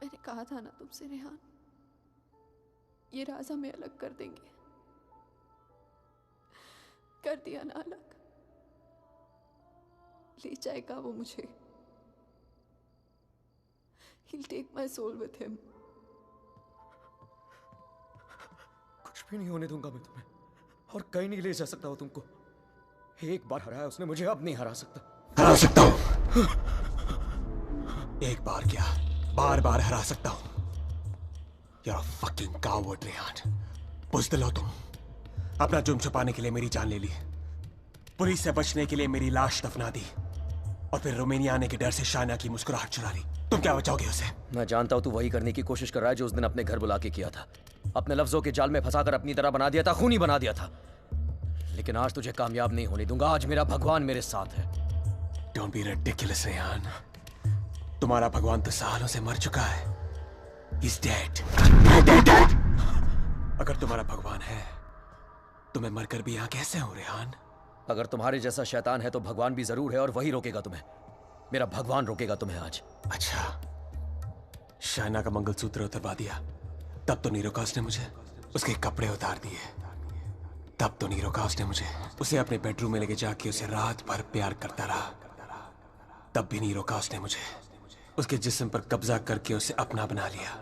मैंने कहा था ना तुमसे रेहान, ये राज हमें अलग कर देंगे. कर दिया ना अलग. ले जाएगा वो मुझे. He'll take my soul with him. कुछ भी नहीं होने दूंगा मैं तुम्हें, और कहीं नहीं ले जा सकता वो तुमको. एक बार हराया उसने मुझे, अब नहीं हरा सकता. हरा सकता हूँ. एक बार क्या, बार बार हरा सकता हूँ. You're a fucking coward, Rehan. बुज़दिल हो तुम. अपना जुर्म छुपाने के लिए मेरी जान ले ली, पुलिस से बचने के लिए मेरी लाश दफना दी, और फिर रोमानिया आने के डर से शाइना की मुस्कुराहट चुरा ली. तुम क्या बचाओगे उसे? मैं जानता हूँ तू वही करने की कोशिश कर रहा है जो उस दिन अपने घर बुला के किया था. अपने लफ्जों के जाल में फंसाकर अपनी तरह बना दिया था, खूनी बना दिया था. लेकिन आज तुझे कामयाब नहीं होने दूंगा. आज मेरा भगवान मेरे साथ है. Don't be ridiculous, Rehan. तुम्हारा भगवान तो सालों से मर चुका है. He's dead. Dead. अगर तुम्हारा भगवान है तो मैं मरकर भी यहाँ कैसे हूँ, रेहान? अगर तुम्हारे जैसा शैतान है तो भगवान भी जरूर है, और वही रोकेगा तुम्हें. मेरा भगवान रोकेगा तुम्हें आज. अच्छा, शाइना का मंगलसूत्र उतरवा दिया, तब तो नीरोकास ने मुझे उसके कपड़े उतार दिए। तब तो नीरोकास ने मुझे उसे अपने बेडरूम में लेके जाके उसे रात भर प्यार करता रहा। तब भी नीरोकास ने मुझे उसके जिस्म पर कब्जा करके उसे अपना बना लिया।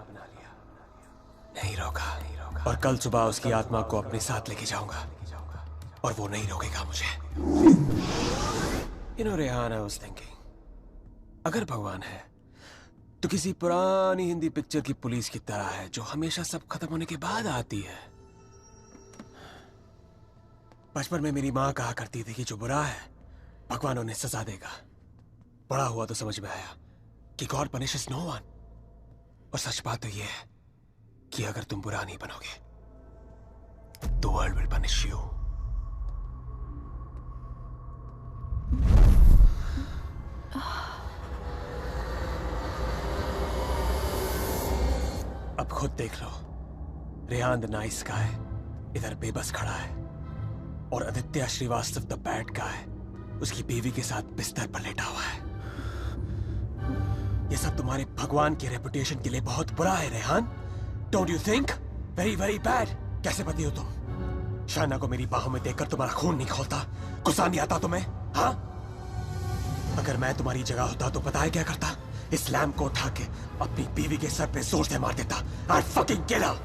नहीं रोका, और कल सुबह उसकी आत्मा को अपने साथ लेके जाऊंगा और वो नहीं रोकेगा मुझे। You know, Rehan, I was thinking, अगर भगवान है तो किसी पुरानी हिंदी पिक्चर की पुलिस की तरह है जो हमेशा सब खत्म होने के बाद आती है। बचपन में मेरी माँ कहा करती थी कि जो बुरा है भगवान उन्हें सजा देगा। बड़ा हुआ तो समझ में आया कि गॉड पनिशेस नो वन। और सच बात तो यह है कि अगर तुम बुरा नहीं बनोगे तो वर्ल्ड विल पनिश यू। अब खुद देख लो, रेहान द नाइस गाय इधर बेबस खड़ा है और Aditya Shrivastava the bad guy उसकी बीवी के साथ बिस्तर पर लेटा हुआ है। ये सब तुम्हारे भगवान की रेपुटेशन के लिए बहुत बुरा है Rehan. Don't you think? Very very bad. कैसे पति हो तुम? शाइना को मेरी बाहों में देखकर तुम्हारा खून नहीं खोलता? गुस्सा नहीं आता तुम्हें? हाँ, अगर मैं तुम्हारी जगह होता तो पता है क्या करता? इस लैम्प को उठा के अपनी बीवी के सर पे जोर से मार देता। I'd fucking kill her।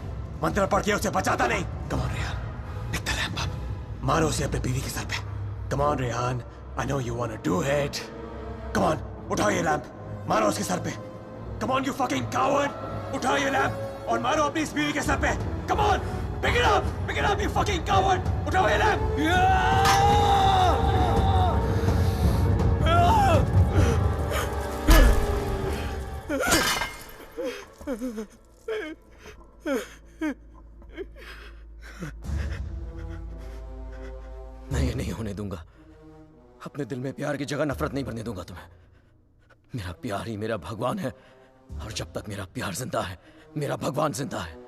मंत्र पढ़ के उसे बचाता नहीं। Come on Rehan, pick the lamp up। मारो उसे अपने बीवी के सर पे। Come on Rehan, I know you wanna do it। Come on, उठाओ ये लैम्प, मारो उसके सर पे। Come on you fucking coward, उठाओ ये लैम्प और मारो अपनी इस बीवी के सर पे। Come on, pick it up you fucking coward, उठाओ ये लैम्प। मैं ये नहीं होने दूंगा। अपने दिल में प्यार की जगह नफरत नहीं भरने दूंगा तुम्हें। मेरा प्यार ही मेरा भगवान है और जब तक मेरा प्यार जिंदा है मेरा भगवान जिंदा है।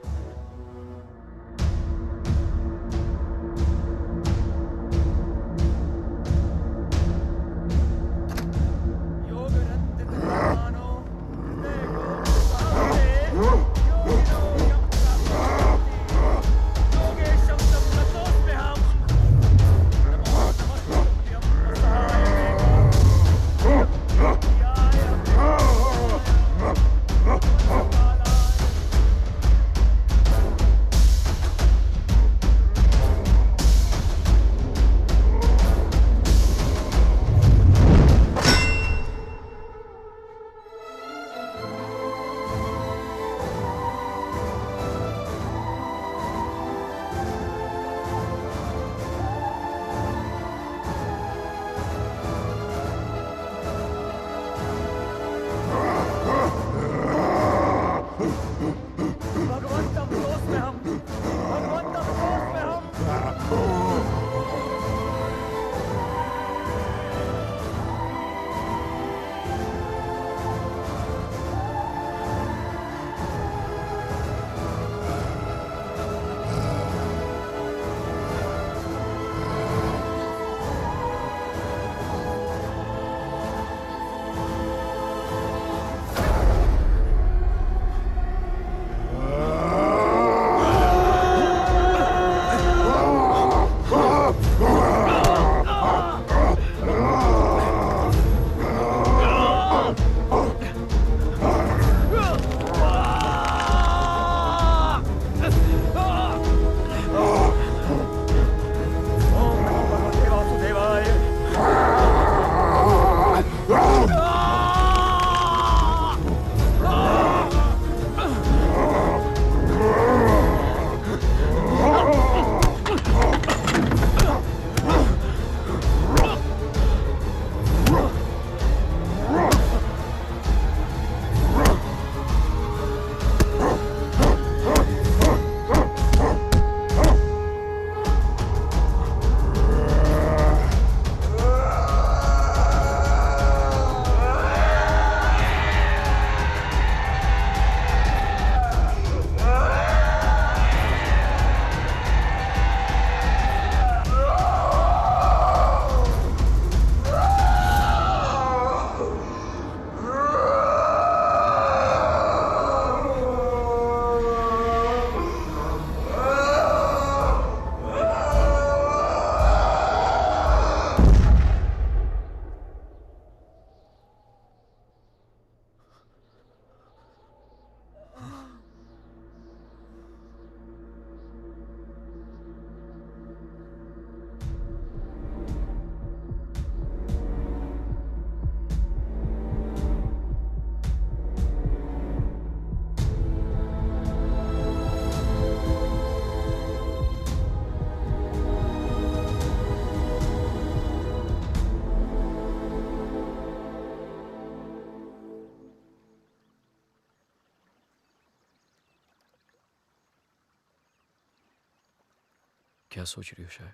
क्या सोच रही हो शायद?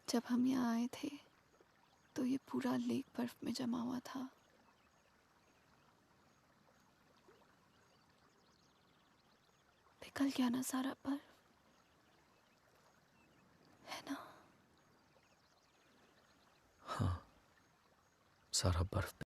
जब हम यहाँ आए थे तो ये पूरा लेक बर्फ में जमा हुआ था। पिघल गया ना सारा बर्फ, है ना? हाँ, सारा बर्फ